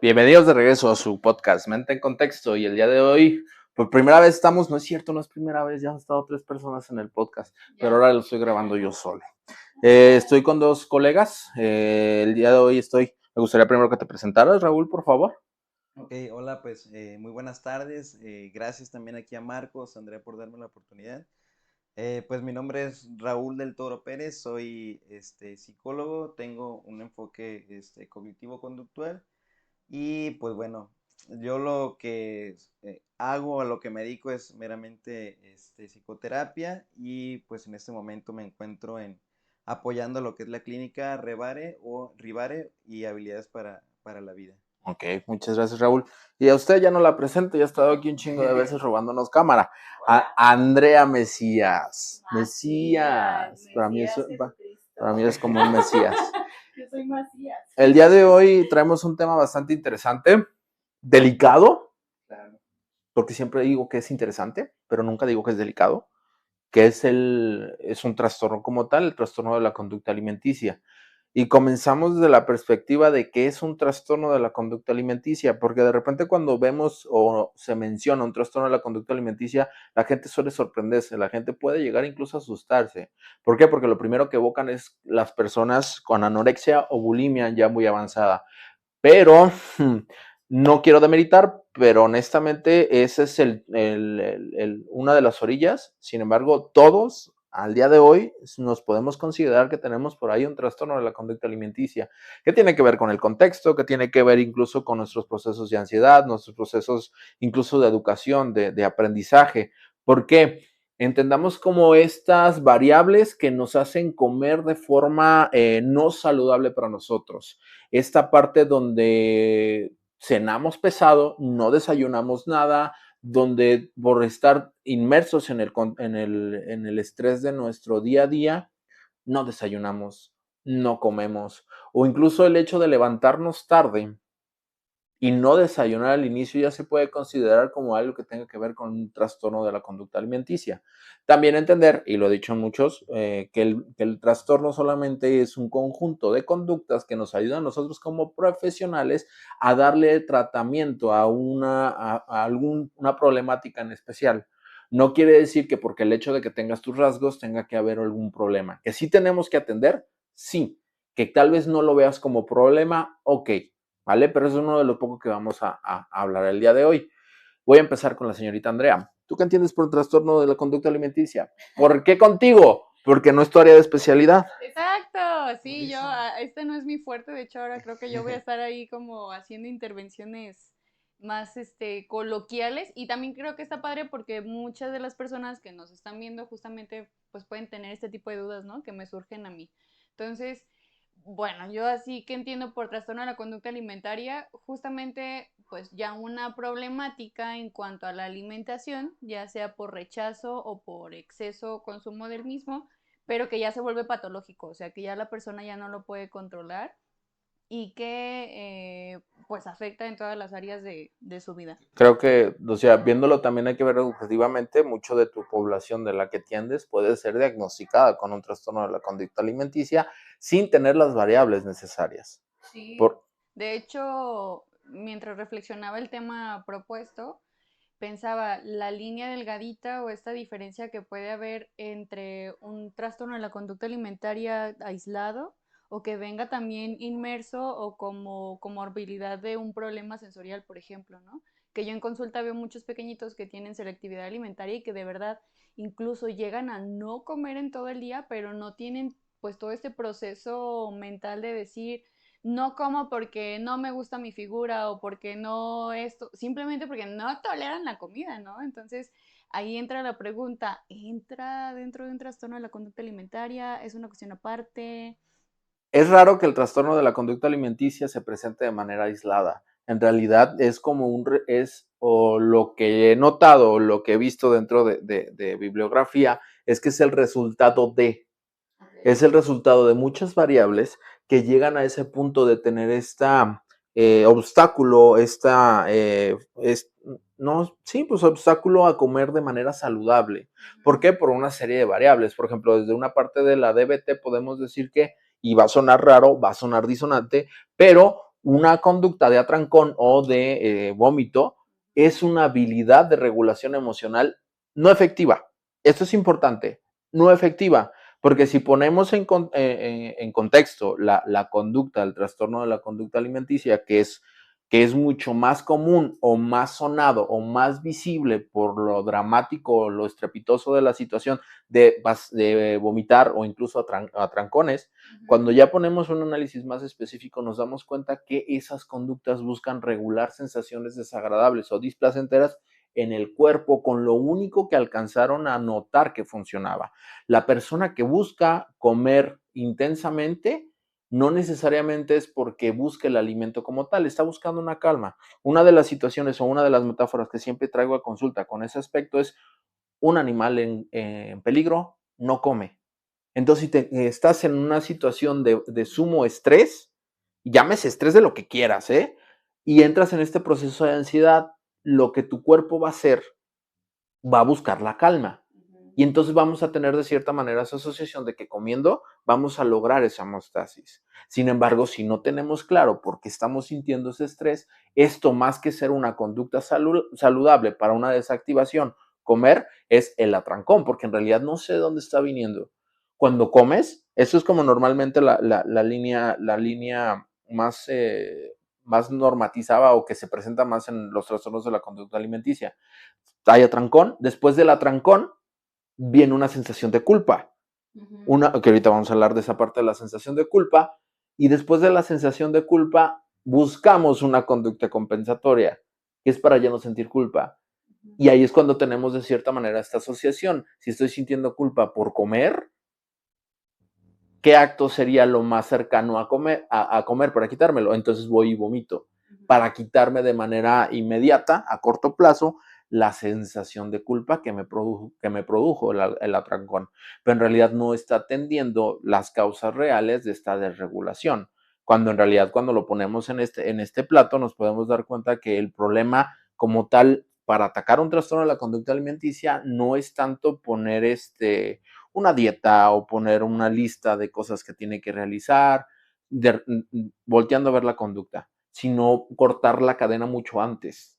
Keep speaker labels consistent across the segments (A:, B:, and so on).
A: Bienvenidos de regreso a su podcast Mente en Contexto, y el día de hoy, por primera vez estamos, no es cierto, no es primera vez, ya han estado 3 personas en el podcast, pero ahora lo estoy grabando yo solo. Estoy con 2 colegas, el día de hoy me gustaría primero que te presentaras, Raúl, por favor.
B: Ok, hola, pues muy buenas tardes. Gracias también aquí a Marcos, Andrea, por darme la oportunidad. Pues mi nombre es Raúl del Toro Pérez, soy psicólogo, tengo un enfoque cognitivo-conductual y pues bueno, yo lo que hago, a lo que me dedico es meramente psicoterapia y pues en este momento me encuentro apoyando lo que es la clínica Rivare y habilidades para la vida.
A: Ok, muchas gracias, Raúl. Y a usted ya no la presento, ya ha estado aquí un chingo de veces robándonos cámara. Andrea Mesías. Mesías. Para mí es como un Mesías.
C: Yo soy Macías.
A: El día de hoy traemos un tema bastante interesante, delicado, porque siempre digo que es interesante, pero nunca digo que es delicado, que es un trastorno como tal, el trastorno de la conducta alimenticia. Y comenzamos desde la perspectiva de qué es un trastorno de la conducta alimenticia, porque de repente cuando vemos o se menciona un trastorno de la conducta alimenticia, la gente suele sorprenderse, la gente puede llegar incluso a asustarse. ¿Por qué? Porque lo primero que evocan es las personas con anorexia o bulimia ya muy avanzada. Pero no quiero demeritar, pero honestamente ese es una de las orillas. Sin embargo, todos al día de hoy nos podemos considerar que tenemos por ahí un trastorno de la conducta alimenticia, que tiene que ver con el contexto, que tiene que ver incluso con nuestros procesos de ansiedad, nuestros procesos incluso de educación, de aprendizaje. ¿Por qué? Entendamos como estas variables que nos hacen comer de forma no saludable para nosotros. Esta parte donde cenamos pesado, no desayunamos nada, donde por estar inmersos en el estrés de nuestro día a día, no desayunamos, no comemos, o incluso el hecho de levantarnos tarde y no desayunar al inicio ya se puede considerar como algo que tenga que ver con un trastorno de la conducta alimenticia. También entender, y lo he dicho en muchos, que el trastorno solamente es un conjunto de conductas que nos ayudan a nosotros como profesionales a darle tratamiento a una problemática en especial. No quiere decir que porque el hecho de que tengas tus rasgos tenga que haber algún problema. Que sí tenemos que atender, sí. Que tal vez no lo veas como problema, ok, ¿vale? Pero es uno de los pocos que vamos a hablar el día de hoy. Voy a empezar con la señorita Andrea. ¿Tú qué entiendes por trastorno de la conducta alimenticia? ¿Por qué contigo? Porque no es tu área de especialidad.
C: Exacto, sí, este no es mi fuerte, de hecho ahora creo que yo voy a estar ahí como haciendo intervenciones más coloquiales, y también creo que está padre porque muchas de las personas que nos están viendo justamente pues pueden tener este tipo de dudas, ¿no? Que me surgen a mí. Entonces, bueno, yo así que entiendo por trastorno de la conducta alimentaria, justamente pues ya una problemática en cuanto a la alimentación, ya sea por rechazo o por exceso consumo del mismo, pero que ya se vuelve patológico, o sea, que ya la persona ya no lo puede controlar y que pues afecta en todas las áreas de su vida.
A: Creo que, o sea, viéndolo también hay que ver objetivamente, mucho de tu población de la que tiendes puede ser diagnosticada con un trastorno de la conducta alimenticia sin tener las variables necesarias.
C: Sí.
A: Por,
C: De hecho, mientras reflexionaba el tema propuesto, pensaba la línea delgadita o esta diferencia que puede haber entre un trastorno de la conducta alimentaria aislado o que venga también inmerso o como comorbilidad de un problema sensorial, por ejemplo, ¿no? Que yo en consulta veo muchos pequeñitos que tienen selectividad alimentaria y que de verdad incluso llegan a no comer en todo el día, pero no tienen pues todo este proceso mental de decir, no como porque no me gusta mi figura o porque no esto, simplemente porque no toleran la comida, ¿no? Entonces ahí entra la pregunta, ¿entra dentro de un trastorno de la conducta alimentaria? ¿Es una cuestión aparte?
A: Es raro que el trastorno de la conducta alimenticia se presente de manera aislada. En realidad es como o lo que he notado, o lo que he visto dentro de bibliografía, es que es el resultado es el resultado de muchas variables que llegan a ese punto de tener obstáculo, no, sí, pues obstáculo a comer de manera saludable. ¿Por qué? Por una serie de variables. Por ejemplo, desde una parte de la DBT podemos decir que, y va a sonar raro, va a sonar disonante, pero una conducta de atrancón o de vómito es una habilidad de regulación emocional no efectiva. Esto es importante, no efectiva, porque si ponemos en contexto la conducta, el trastorno de la conducta alimenticia, que es mucho más común o más sonado o más visible por lo dramático o lo estrepitoso de la situación de vomitar o incluso atrancones, cuando ya ponemos un análisis más específico nos damos cuenta que esas conductas buscan regular sensaciones desagradables o displacenteras en el cuerpo con lo único que alcanzaron a notar que funcionaba. La persona que busca comer intensamente no necesariamente es porque busque el alimento como tal, está buscando una calma. Una de las situaciones o una de las metáforas que siempre traigo a consulta con ese aspecto es un animal en peligro no come. Entonces, si estás en una situación de sumo estrés, llámese estrés de lo que quieras, ¿eh? Y entras en este proceso de ansiedad, lo que tu cuerpo va a hacer, va a buscar la calma. Y entonces vamos a tener de cierta manera esa asociación de que comiendo vamos a lograr esa homeostasis. Sin embargo, si no tenemos claro por qué estamos sintiendo ese estrés, esto más que ser una conducta saludable para una desactivación, comer es el atrancón, porque en realidad no sé de dónde está viniendo. Cuando comes, eso es como normalmente la línea más, más normatizada o que se presenta más en los trastornos de la conducta alimenticia. Hay atrancón, después del atrancón viene una sensación de culpa. Que ahorita vamos a hablar de esa parte de la sensación de culpa, y después de la sensación de culpa buscamos una conducta compensatoria, que es para ya no sentir culpa. Y ahí es cuando tenemos de cierta manera esta asociación. Si estoy sintiendo culpa por comer, ¿qué acto sería lo más cercano a comer para quitármelo? Entonces voy y vomito para quitarme de manera inmediata, a corto plazo, la sensación de culpa que me produjo el atrancón. Pero en realidad no está atendiendo las causas reales de esta desregulación. Cuando en realidad cuando lo ponemos en este plato nos podemos dar cuenta que el problema como tal para atacar un trastorno de la conducta alimenticia no es tanto poner una dieta o poner una lista de cosas que tiene que realizar, volteando a ver la conducta, sino cortar la cadena mucho antes,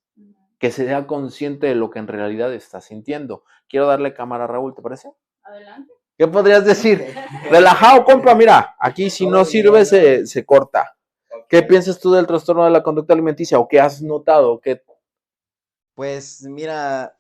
A: que sea consciente de lo que en realidad está sintiendo. Quiero darle cámara a Raúl, ¿te parece?
C: Adelante.
A: ¿Qué podrías decir? Relajado, compa, mira, aquí si no sirve se corta. ¿Qué piensas tú del trastorno de la conducta alimenticia o qué has notado?
B: Pues mira,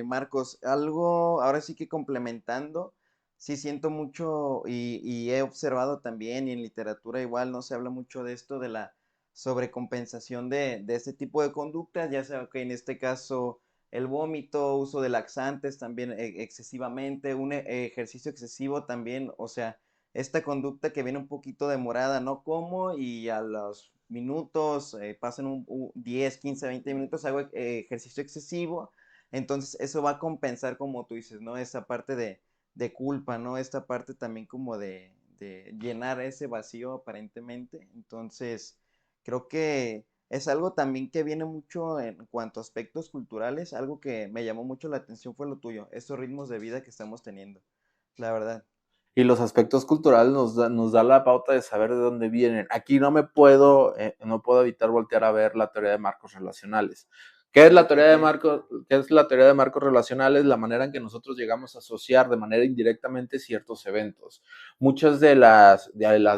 B: Marcos, algo, ahora sí que complementando, sí siento mucho y he observado también y en literatura igual no se habla mucho de esto, de la sobrecompensación de este tipo de conductas, ya sea que en este caso el vómito, uso de laxantes también excesivamente, un ejercicio excesivo también, o sea, esta conducta que viene un poquito demorada, no como y a los minutos, pasan 10, 15, 20 minutos, hago ejercicio excesivo, entonces eso va a compensar, como tú dices, ¿no? Esa parte de culpa, ¿no? Esta parte también como de llenar ese vacío aparentemente, entonces creo que es algo también que viene mucho en cuanto a aspectos culturales, algo que me llamó mucho la atención fue lo tuyo, estos ritmos de vida que estamos teniendo, la verdad.
A: Y los aspectos culturales nos da la pauta de saber de dónde vienen. Aquí no puedo evitar voltear a ver la teoría de marcos relacionales. ¿Qué es la teoría de marcos? ¿Qué es la teoría de marcos relacionales? La manera en que nosotros llegamos a asociar de manera indirectamente ciertos eventos. Muchas de las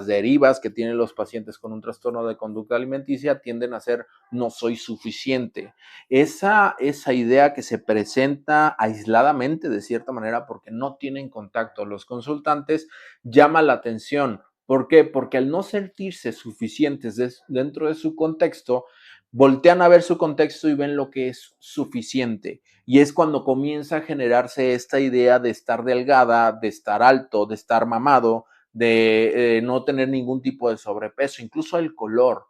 A: derivas que tienen los pacientes con un trastorno de conducta alimenticia tienden a ser no soy suficiente. Esa idea que se presenta aisladamente de cierta manera porque no tienen contacto los consultantes llama la atención. ¿Por qué? Porque al no sentirse suficientes dentro de su contexto, voltean a ver su contexto y ven lo que es suficiente. Y es cuando comienza a generarse esta idea de estar delgada, de estar alto, de estar mamado, de no tener ningún tipo de sobrepeso, incluso el color.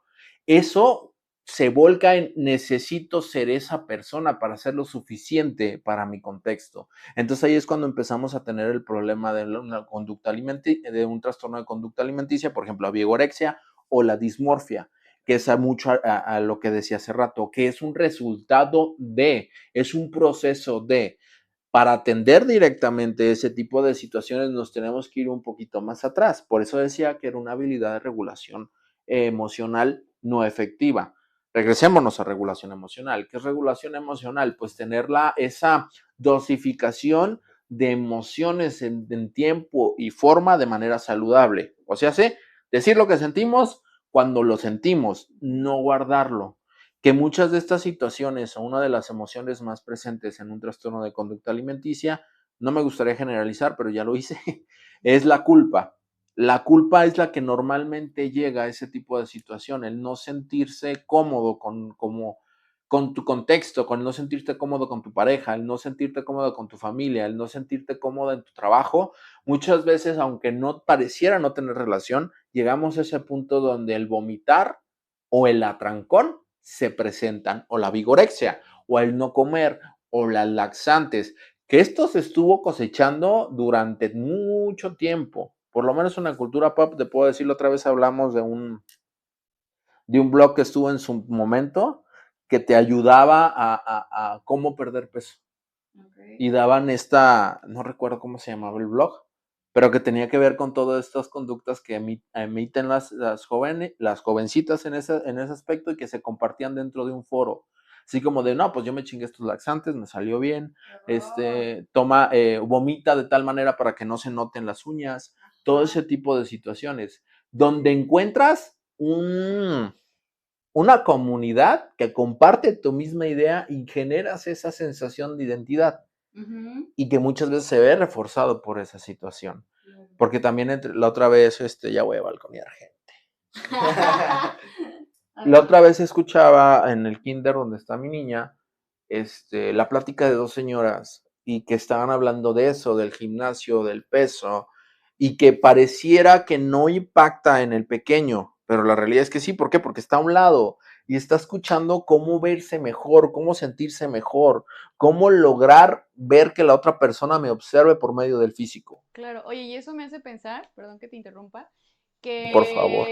A: Eso se volca en necesito ser esa persona para ser lo suficiente para mi contexto. Entonces ahí es cuando empezamos a tener el problema de una conducta de un trastorno de conducta alimenticia, por ejemplo, la vigorexia o la dismorfia, que es mucho a lo que decía hace rato, que es un resultado es un proceso para atender directamente ese tipo de situaciones nos tenemos que ir un poquito más atrás. Por eso decía que era una habilidad de regulación emocional no efectiva. Regresémonos a regulación emocional. ¿Qué es regulación emocional? Pues tener esa dosificación de emociones en tiempo y forma de manera saludable. O sea, decir lo que sentimos cuando lo sentimos, no guardarlo. Que muchas de estas situaciones o una de las emociones más presentes en un trastorno de conducta alimenticia, no me gustaría generalizar, pero ya lo hice, es la culpa. La culpa es la que normalmente llega a ese tipo de situación, el no sentirse cómodo con tu contexto, con el no sentirte cómodo con tu pareja, el no sentirte cómodo con tu familia, el no sentirte cómodo en tu trabajo. Muchas veces, aunque no pareciera no tener relación, llegamos a ese punto donde el vomitar o el atrancón se presentan, o la vigorexia, o el no comer, o las laxantes, que esto se estuvo cosechando durante mucho tiempo. Por lo menos en la cultura pop, te puedo decir, otra vez hablamos de un blog que estuvo en su momento, que te ayudaba a cómo perder peso. Okay. Y daban no recuerdo cómo se llamaba el blog, pero que tenía que ver con todas estas conductas que emiten las jovencitas en ese aspecto y que se compartían dentro de un foro. Así como de, no, pues yo me chingué estos laxantes, me salió bien, vomita de tal manera para que no se noten las uñas, todo ese tipo de situaciones, donde encuentras una comunidad que comparte tu misma idea y generas esa sensación de identidad. Uh-huh. Y que muchas veces se ve reforzado por esa situación. Uh-huh. Porque también la otra vez, ya voy a balconear gente. La otra vez escuchaba en el kinder donde está mi niña, la plática de dos señoras y que estaban hablando de eso, del gimnasio, del peso, y que pareciera que no impacta en el pequeño, pero la realidad es que sí. ¿Por qué? Porque está a un lado y está escuchando cómo verse mejor, cómo sentirse mejor, cómo lograr ver que la otra persona me observe por medio del físico.
C: Claro, oye, y eso me hace pensar, perdón que te interrumpa, que...
A: Por favor.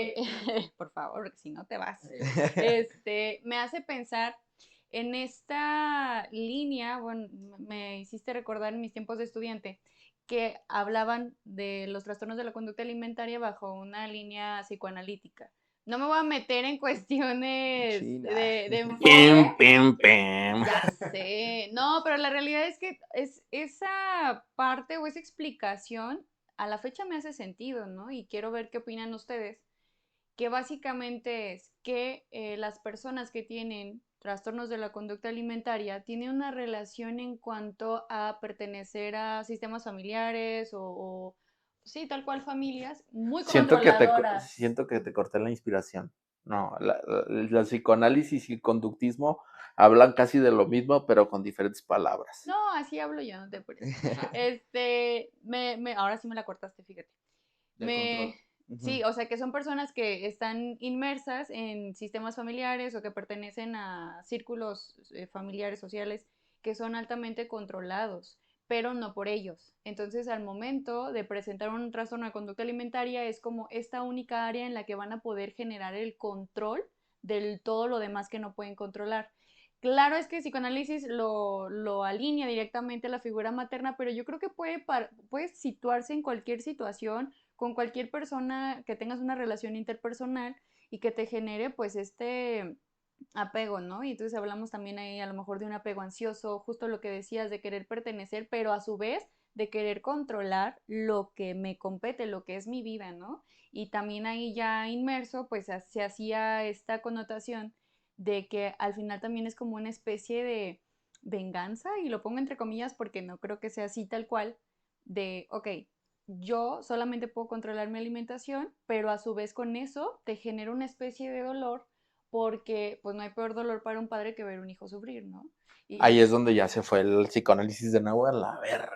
C: Por favor, porque si no te vas. Me hace pensar en esta línea, bueno, me hiciste recordar en mis tiempos de estudiante, que hablaban de los trastornos de la conducta alimentaria bajo una línea psicoanalítica. No me voy a meter en cuestiones de enfoque. Ya sé. No, pero la realidad es que esa parte o esa explicación a la fecha me hace sentido, ¿no? Y quiero ver qué opinan ustedes, que básicamente es que las personas que tienen trastornos de la conducta alimentaria tienen una relación en cuanto a pertenecer a sistemas familiares o sí, tal cual familias, muy controladoras.
A: Siento que te corté la inspiración. No, la psicoanálisis y el conductismo hablan casi de lo mismo, pero con diferentes palabras.
C: No, así hablo yo, no te apures. Ahora sí me la cortaste, fíjate. Sí, o sea, que son personas que están inmersas en sistemas familiares o que pertenecen a círculos familiares, sociales, que son altamente controlados, pero no por ellos. Entonces, al momento de presentar un trastorno de conducta alimentaria, es como esta única área en la que van a poder generar el control de todo lo demás que no pueden controlar. Claro, es que psicoanálisis lo alinea directamente a la figura materna, pero yo creo que puede situarse en cualquier situación, con cualquier persona que tengas una relación interpersonal y que te genere pues este apego, ¿no? Y entonces hablamos también ahí a lo mejor de un apego ansioso, justo lo que decías de querer pertenecer, pero a su vez de querer controlar lo que me compete, lo que es mi vida, ¿no? Y también ahí ya inmerso pues se hacía esta connotación de que al final también es como una especie de venganza, y lo pongo entre comillas porque no creo que sea así tal cual, de, ok, yo solamente puedo controlar mi alimentación, pero a su vez con eso te genera una especie de dolor porque pues no hay peor dolor para un padre que ver un hijo sufrir, ¿no?
A: Ahí es donde ya se fue el psicoanálisis de nuevo a la verga.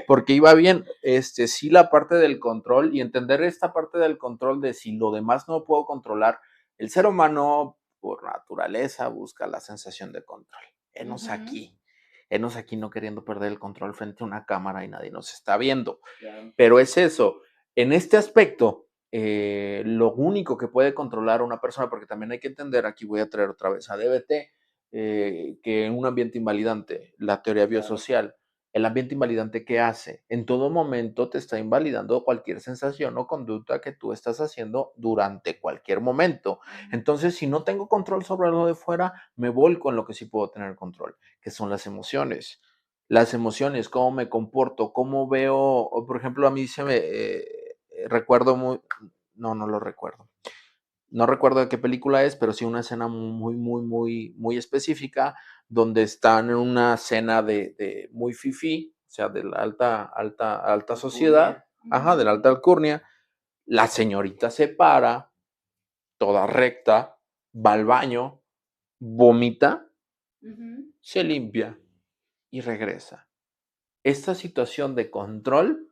A: Porque iba bien, sí, la parte del control y entender esta parte del control de si lo demás no puedo controlar. El ser humano, por naturaleza, busca la sensación de control. Enos aquí no queriendo perder el control frente a una cámara y nadie nos está viendo. Yeah. Pero es eso. En este aspecto, lo único que puede controlar a una persona, porque también hay que entender, aquí voy a traer otra vez a DBT, que en un ambiente invalidante, la teoría biosocial, ¿El ambiente invalidante qué hace? En todo momento te está invalidando cualquier sensación o conducta que tú estás haciendo durante cualquier momento. Entonces, si no tengo control sobre lo de fuera, me volco en lo que sí puedo tener control, que son las emociones. Las emociones, cómo me comporto, cómo veo, o por ejemplo, a mí se me recuerdo muy, no lo recuerdo. No recuerdo de qué película es, pero sí una escena muy específica donde están en una cena de muy fifí, o sea, de la alta sociedad, ajá, de la alta alcurnia. La señorita se para, toda recta, va al baño, vomita, se limpia y regresa. Esta situación de control,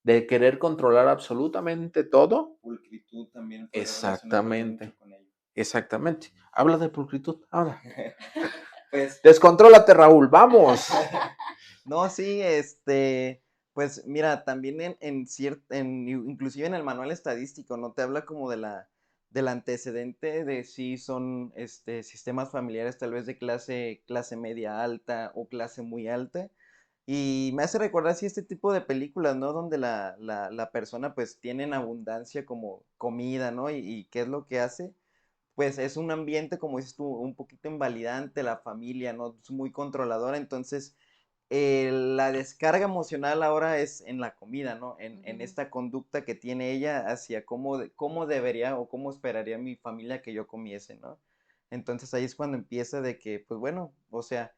A: de querer controlar absolutamente todo.
B: Pulcritud también puede relacionarse mucho
A: Exactamente.
B: con ello.
A: Exactamente. Habla de pulcritud, habla.
B: Pues,
A: Descontrólate, Raúl, vamos.
B: no, sí, pues mira, también inclusive en el manual estadístico, ¿no? Te habla como del antecedente de si son, sistemas familiares tal vez de clase media alta o clase muy alta. Y me hace recordar, sí, este tipo de películas, ¿no? Donde la persona pues tiene en abundancia como comida, ¿no? Y qué es lo que hace, pues es un ambiente, como dices tú, un poquito invalidante, la familia, ¿no? Es muy controladora, entonces la descarga emocional ahora es en la comida, ¿no? En esta conducta que tiene ella hacia cómo debería o cómo esperaría mi familia que yo comiese, ¿no? Entonces ahí es cuando empieza de que, pues bueno, o sea,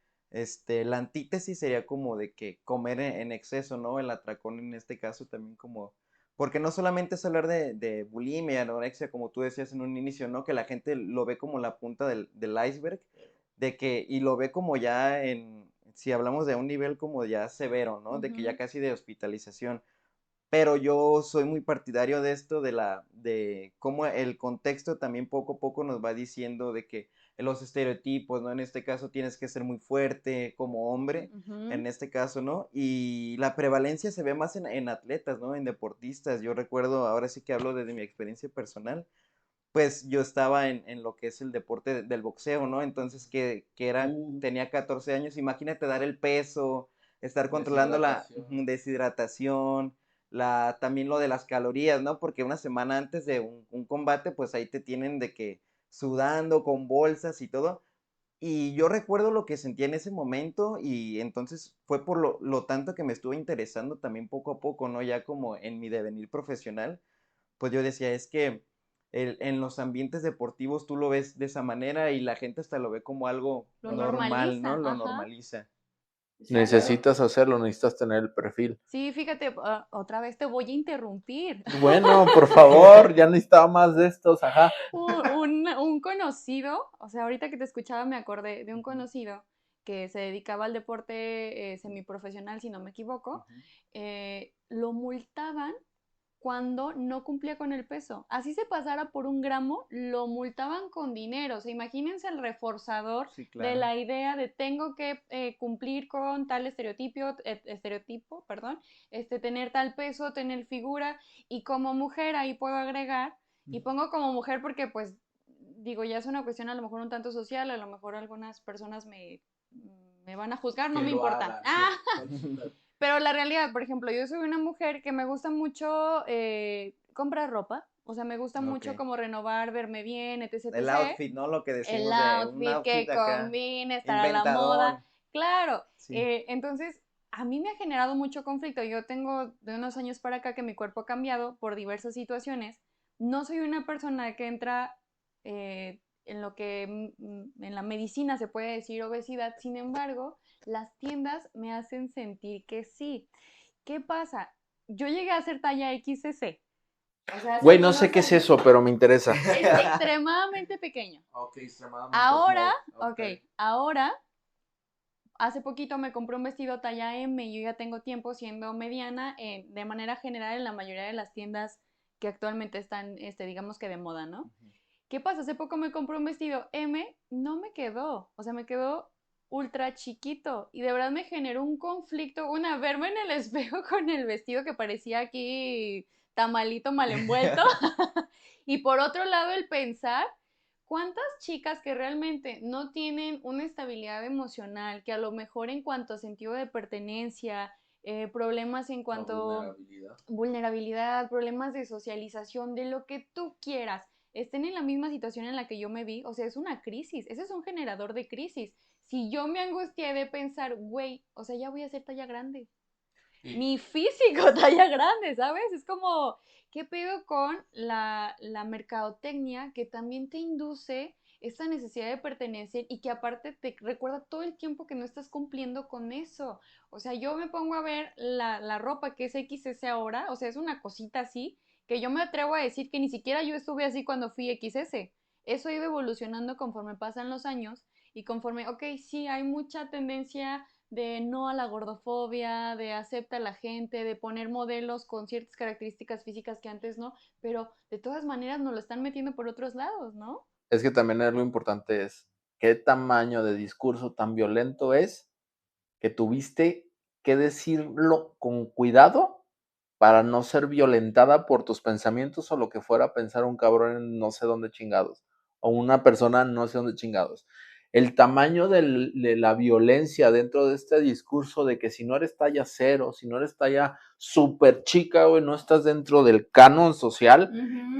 B: la antítesis sería como de que comer en exceso, ¿no? El atracón en este caso también como, porque no solamente es hablar de bulimia, anorexia, como tú decías en un inicio, ¿no? Que la gente lo ve como la punta del iceberg, y lo ve como ya si hablamos de un nivel como ya severo, ¿no? De que ya casi de hospitalización. Pero yo soy muy partidario de esto, de cómo el contexto también poco a poco nos va diciendo de que los estereotipos, ¿no? En este caso tienes que ser muy fuerte como hombre, en este caso, ¿no? Y la prevalencia se ve más en atletas, ¿no? En deportistas. Yo recuerdo, ahora sí que hablo desde mi experiencia personal, pues yo estaba en lo que es el deporte del boxeo, ¿no? Entonces, tenía 14 años, imagínate dar el peso, estar controlando la deshidratación, también lo de las calorías, ¿no? Porque una semana antes de un combate, pues ahí te tienen de que sudando con bolsas y todo. Y yo recuerdo lo que sentía en ese momento y entonces fue por lo tanto que me estuvo interesando también poco a poco, ¿no? Ya como en mi devenir profesional, pues yo decía, es que en los ambientes deportivos tú lo ves de esa manera y la gente hasta lo ve como algo
C: Lo
B: normal, ¿no?
C: normaliza,
B: Lo
C: ajá.
B: normaliza.
C: Sí.
A: Necesitas hacerlo, necesitas tener el perfil.
C: Sí, fíjate, otra vez te voy a interrumpir.
A: Bueno, por favor, ya necesitaba más de estos, ajá.
C: Un conocido, o sea, ahorita que te escuchaba me acordé de un conocido que se dedicaba al deporte semiprofesional, si no me equivoco. Lo multaban cuando no cumplía con el peso. Así se pasara por 1 gramo, lo multaban con dinero. O sea, imagínense el reforzador
B: Sí,
C: de
B: claro.
C: la idea de tengo que cumplir con tal estereotipo, perdón, tener tal peso, tener figura, y como mujer ahí puedo agregar, y pongo como mujer porque pues digo, ya es una cuestión a lo mejor un tanto social, a lo mejor algunas personas me van a juzgar, no me importa. Pero la realidad, por ejemplo, yo soy una mujer que me gusta mucho comprar ropa, o sea, me gusta mucho
B: Ok.
C: como renovar, verme bien, etc,
B: El
C: etc.
B: outfit, ¿no? Lo que
C: El
B: decimos de un
C: outfit
B: outfit
C: que
B: acá,
C: combine, estar a la moda,
B: inventadón.
C: claro.
B: Sí.
C: Entonces, a mí me ha generado mucho conflicto. Yo tengo de unos años para acá que mi cuerpo ha cambiado por diversas situaciones. No soy una persona que entra en lo que en la medicina se puede decir obesidad. Sin embargo, las tiendas me hacen sentir que sí. ¿Qué pasa? Yo llegué a hacer talla XS. O sea,
A: Güey, no sé qué es eso, pero me interesa.
C: es extremadamente pequeño.
A: Ok, extremadamente
C: Ahora,
A: small.
C: ok, ahora, hace poquito me compré un vestido talla M y yo ya tengo tiempo siendo mediana de manera general en la mayoría de las tiendas que actualmente están, digamos que de moda, ¿no? ¿Qué pasa? Hace poco me compré un vestido M, no me quedó, o sea, me quedó ultra chiquito y de verdad me generó un conflicto, verme en el espejo con el vestido que parecía aquí tamalito mal envuelto y por otro lado el pensar, ¿cuántas chicas que realmente no tienen una estabilidad emocional, que a lo mejor en cuanto a sentido de pertenencia, problemas en cuanto vulnerabilidad, problemas de socialización, de lo que tú quieras, estén en la misma situación en la que yo me vi? O sea, es una crisis, ese es un generador de crisis. Si yo me angustié de pensar, güey, o sea, ya voy a ser talla grande, mi físico talla grande, ¿sabes? Es como, ¿qué pedo con la mercadotecnia que también te induce esta necesidad de pertenecer y que aparte te recuerda todo el tiempo que no estás cumpliendo con eso? O sea, yo me pongo a ver la ropa que es XS ahora, o sea, es una cosita así, que yo me atrevo a decir que ni siquiera yo estuve así cuando fui XS. Eso ha ido evolucionando conforme pasan los años y conforme, ok, sí, hay mucha tendencia de no a la gordofobia, de acepta a la gente, de poner modelos con ciertas características físicas que antes no, pero de todas maneras nos lo están metiendo por otros lados, ¿no?
A: Es que también lo importante es qué tamaño de discurso tan violento es que tuviste que decirlo con cuidado para no ser violentada por tus pensamientos o lo que fuera a pensar un cabrón en no sé dónde chingados, o una persona no sé dónde chingados. El tamaño de la violencia dentro de este discurso de que si no eres talla cero, si no eres talla súper chica, güey, no estás dentro del canon social,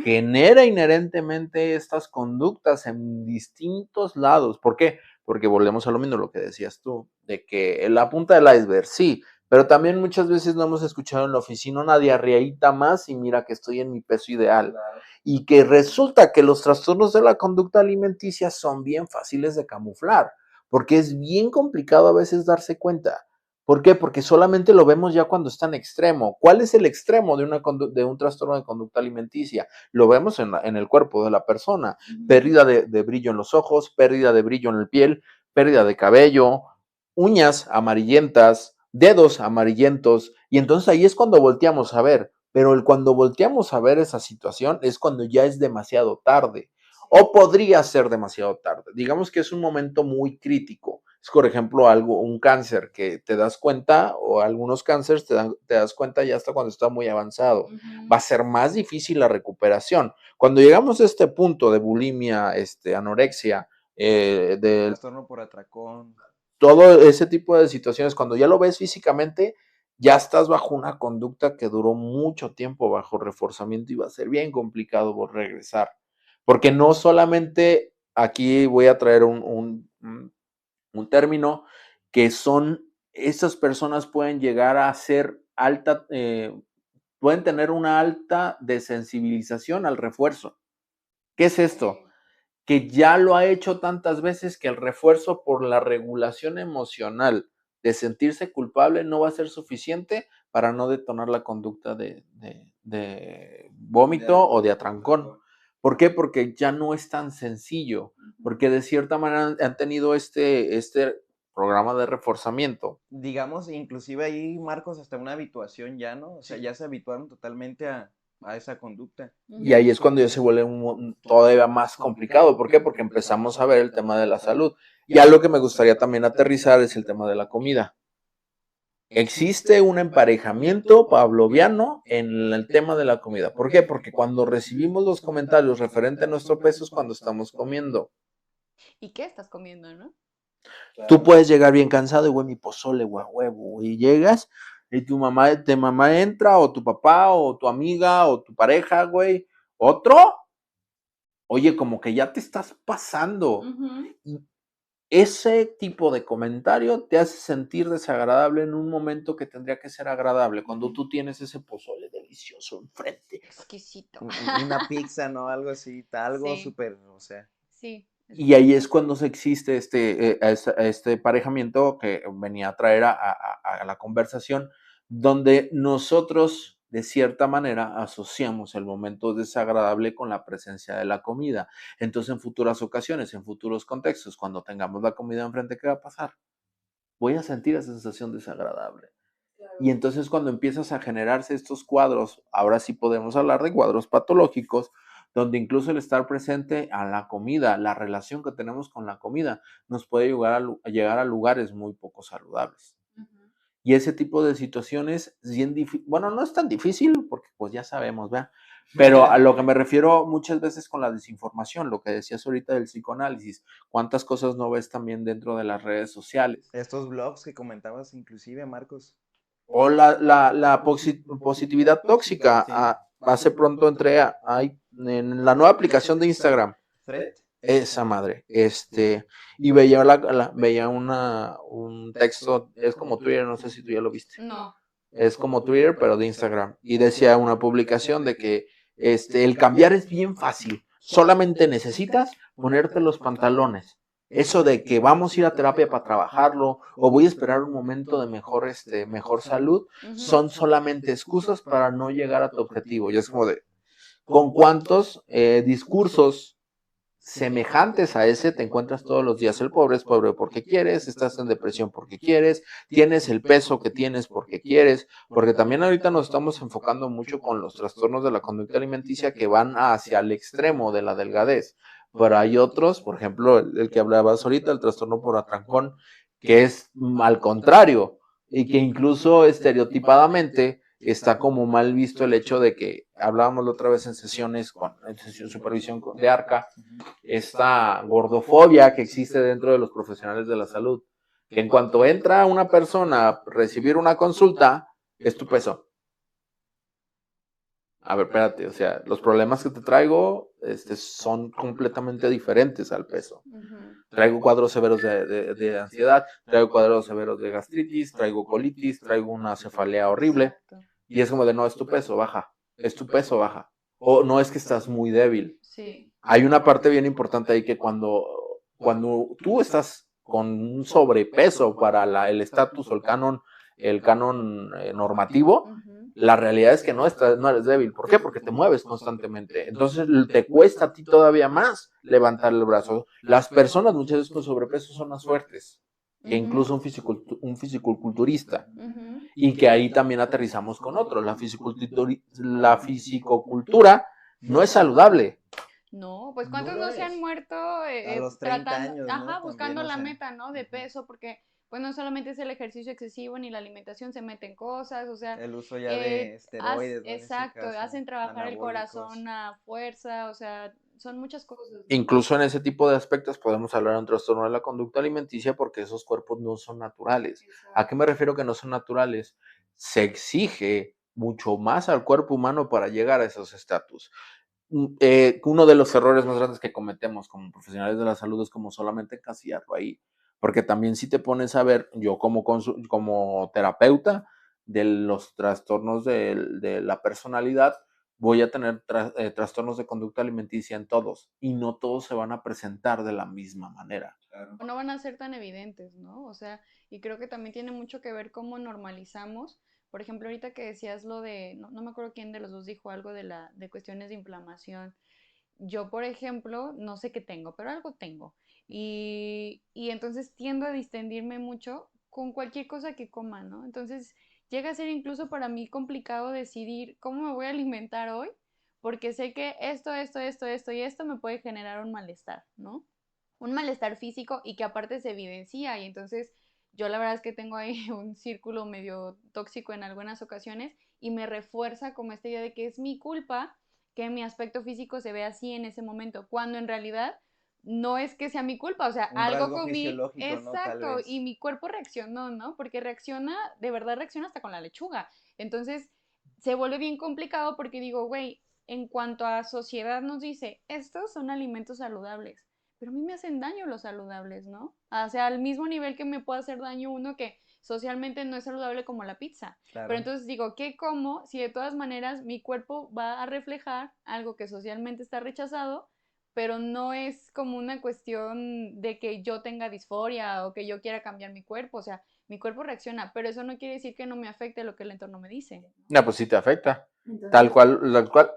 A: genera inherentemente estas conductas en distintos lados. ¿Por qué? Porque volvemos a lo mismo, lo que decías tú, de que la punta del iceberg, sí, pero también muchas veces no hemos escuchado en la oficina una diarreíta más y mira que estoy en mi peso ideal. Claro. Y que resulta que los trastornos de la conducta alimenticia son bien fáciles de camuflar, porque es bien complicado a veces darse cuenta. ¿Por qué? Porque solamente lo vemos ya cuando está en extremo. ¿Cuál es el extremo de un trastorno de conducta alimenticia? Lo vemos en el cuerpo de la persona. Pérdida de brillo en los ojos, pérdida de brillo en la piel, pérdida de cabello, uñas amarillentas, dedos amarillentos, y entonces ahí es cuando volteamos a ver, pero cuando volteamos a ver esa situación es cuando ya es demasiado tarde, o podría ser demasiado tarde. Digamos que es un momento muy crítico. Es, por ejemplo, un cáncer que te das cuenta, o algunos cánceres te das cuenta ya hasta cuando está muy avanzado. Va a ser más difícil la recuperación. Cuando llegamos a este punto de bulimia, anorexia, del
B: trastorno por atracón,
A: todo ese tipo de situaciones, cuando ya lo ves físicamente, ya estás bajo una conducta que duró mucho tiempo bajo reforzamiento y va a ser bien complicado regresar. Porque no solamente aquí voy a traer un término que son, esas personas pueden llegar a ser alta, pueden tener una alta desensibilización al refuerzo. ¿Qué es esto? Que ya lo ha hecho tantas veces que el refuerzo por la regulación emocional de sentirse culpable no va a ser suficiente para no detonar la conducta de vómito o de atrancón. ¿Por qué? Porque ya no es tan sencillo, porque de cierta manera han tenido este programa de reforzamiento.
B: Digamos, inclusive ahí, Marcos, hasta una habituación ya, ¿no? O sea, ya se habituaron totalmente a esa conducta.
A: Y ahí es cuando ya se vuelve todavía más complicado. ¿Por qué? Porque empezamos a ver el tema de la salud. Y algo que me gustaría también aterrizar es el tema de la comida. Existe un emparejamiento pavloviano en el tema de la comida. ¿Por qué? Porque cuando recibimos los comentarios referente a nuestro peso es cuando estamos comiendo.
C: ¿Y qué estás comiendo, no?
A: Tú puedes llegar bien cansado y, güey, mi pozole, güey, huevo, y llegas y tu mamá entra, o tu papá, o tu amiga, o tu pareja, güey, otro, oye, como que ya te estás pasando. Y ese tipo de comentario te hace sentir desagradable en un momento que tendría que ser agradable, cuando tú tienes ese pozole delicioso enfrente.
C: Exquisito.
B: Una pizza, ¿no? Algo así, algo
C: Sí.
B: súper, o sea.
C: Sí.
A: Y ahí es cuando se existe este emparejamiento que venía a traer a la conversación, donde nosotros, de cierta manera, asociamos el momento desagradable con la presencia de la comida. Entonces, en futuras ocasiones, en futuros contextos, cuando tengamos la comida enfrente, ¿qué va a pasar? Voy a sentir esa sensación desagradable. Y entonces cuando empiezas a generarse estos cuadros, ahora sí podemos hablar de cuadros patológicos, donde incluso el estar presente a la comida, la relación que tenemos con la comida, nos puede llegar a lugares muy poco saludables. Y ese tipo de situaciones, bueno, no es tan difícil porque pues ya sabemos, ¿verdad? Pero a lo que me refiero muchas veces con la desinformación, lo que decías ahorita del psicoanálisis, cuántas cosas no ves también dentro de las redes sociales.
B: Estos blogs que comentabas inclusive, Marcos.
A: O la positividad tóxica.
B: Sí.
A: Hace pronto entré en la nueva aplicación de Instagram.
B: ¿Thread?
A: Esa madre. Y veía, veía un texto, es como Twitter, no sé si tú ya lo viste.
C: No.
A: Es como Twitter, pero de Instagram. Y decía una publicación de que el cambiar es bien fácil. Solamente necesitas ponerte los pantalones. Eso de que vamos a ir a terapia para trabajarlo o voy a esperar un momento de mejor salud, son solamente excusas para no llegar a tu objetivo. Y es como de, ¿con cuántos discursos semejantes a ese te encuentras todos los días? El pobre es pobre porque quieres, estás en depresión porque quieres, tienes el peso que tienes porque quieres, porque también ahorita nos estamos enfocando mucho con los trastornos de la conducta alimenticia que van hacia el extremo de la delgadez, pero hay otros, por ejemplo, el que hablabas ahorita, el trastorno por atrancón, que es al contrario, y que incluso estereotipadamente está como mal visto el hecho de que hablábamos la otra vez en sesiones en supervisión de ARCA, esta gordofobia que existe dentro de los profesionales de la salud, que en cuanto entra una persona a recibir una consulta, es tu peso. A ver, espérate, o sea, los problemas que te traigo son completamente diferentes al peso. Traigo cuadros severos de ansiedad, traigo cuadros severos de gastritis, traigo colitis, traigo una cefalea horrible. Y es como de, no, es tu peso, baja. Es tu peso, baja. O no, es que estás muy débil.
C: Sí.
A: Hay una parte bien importante ahí que cuando tú estás con un sobrepeso para el estatus o el canon normativo, la realidad es que no eres débil. ¿Por qué? Porque te mueves constantemente. Entonces te cuesta a ti todavía más levantar el brazo. Las personas muchas veces con sobrepeso son más fuertes que incluso un fisiculturista. Y que ahí también aterrizamos con otro. La fisicocultura no es saludable.
C: No, pues ¿cuántos no se han muerto
B: a los 30
C: tratando,
B: años, ¿no?
C: buscando
B: También,
C: la meta, ¿no? De peso, porque pues no solamente es el ejercicio excesivo ni la alimentación, se meten cosas, o sea,
B: el uso ya de esteroides, ¿no?
C: Exacto, hacen trabajar el corazón a fuerza, o sea, son muchas cosas.
A: Incluso en ese tipo de aspectos podemos hablar de un trastorno de la conducta alimenticia porque esos cuerpos no son naturales.
C: Exacto.
A: ¿A qué me refiero que no son naturales? Se exige mucho más al cuerpo humano para llegar a esos estatus. Uno de los errores más grandes que cometemos como profesionales de la salud es como solamente encasillarlo ahí. Porque también si te pones a ver, yo como terapeuta de los trastornos de la personalidad, voy a tener trastornos de conducta alimenticia en todos y no todos se van a presentar de la misma manera.
C: Claro. No van a ser tan evidentes, ¿no? O sea, y creo que también tiene mucho que ver cómo normalizamos. Por ejemplo, ahorita que decías lo de, no me acuerdo quién de los dos dijo algo de cuestiones de inflamación. Yo, por ejemplo, no sé qué tengo, pero algo tengo. Y entonces tiendo a distendirme mucho con cualquier cosa que coma, ¿no? Entonces llega a ser incluso para mí complicado decidir cómo me voy a alimentar hoy, porque sé que esto y esto me puede generar un malestar, ¿no? Un malestar físico y que aparte se evidencia y entonces yo la verdad es que tengo ahí un círculo medio tóxico en algunas ocasiones y me refuerza como esta idea de que es mi culpa que mi aspecto físico se ve así en ese momento, cuando en realidad no es que sea mi culpa, o sea,
B: un
C: algo
B: rasgo
C: comí,
B: fisiológico,
C: exacto,
B: ¿no?
C: y mi cuerpo reaccionó, ¿no? Porque reacciona, de verdad reacciona hasta con la lechuga. Entonces, se vuelve bien complicado porque digo, güey, en cuanto a sociedad nos dice, estos son alimentos saludables, pero a mí me hacen daño los saludables, ¿no? O sea, al mismo nivel que me puede hacer daño uno que socialmente no es saludable como la pizza. Claro. Pero entonces digo, ¿qué como si de todas maneras mi cuerpo va a reflejar algo que socialmente está rechazado, pero no es como una cuestión de que yo tenga disforia o que yo quiera cambiar mi cuerpo? O sea, mi cuerpo reacciona, pero eso no quiere decir que no me afecte lo que el entorno me dice.
A: No, pues sí te afecta. Entonces, tal cual,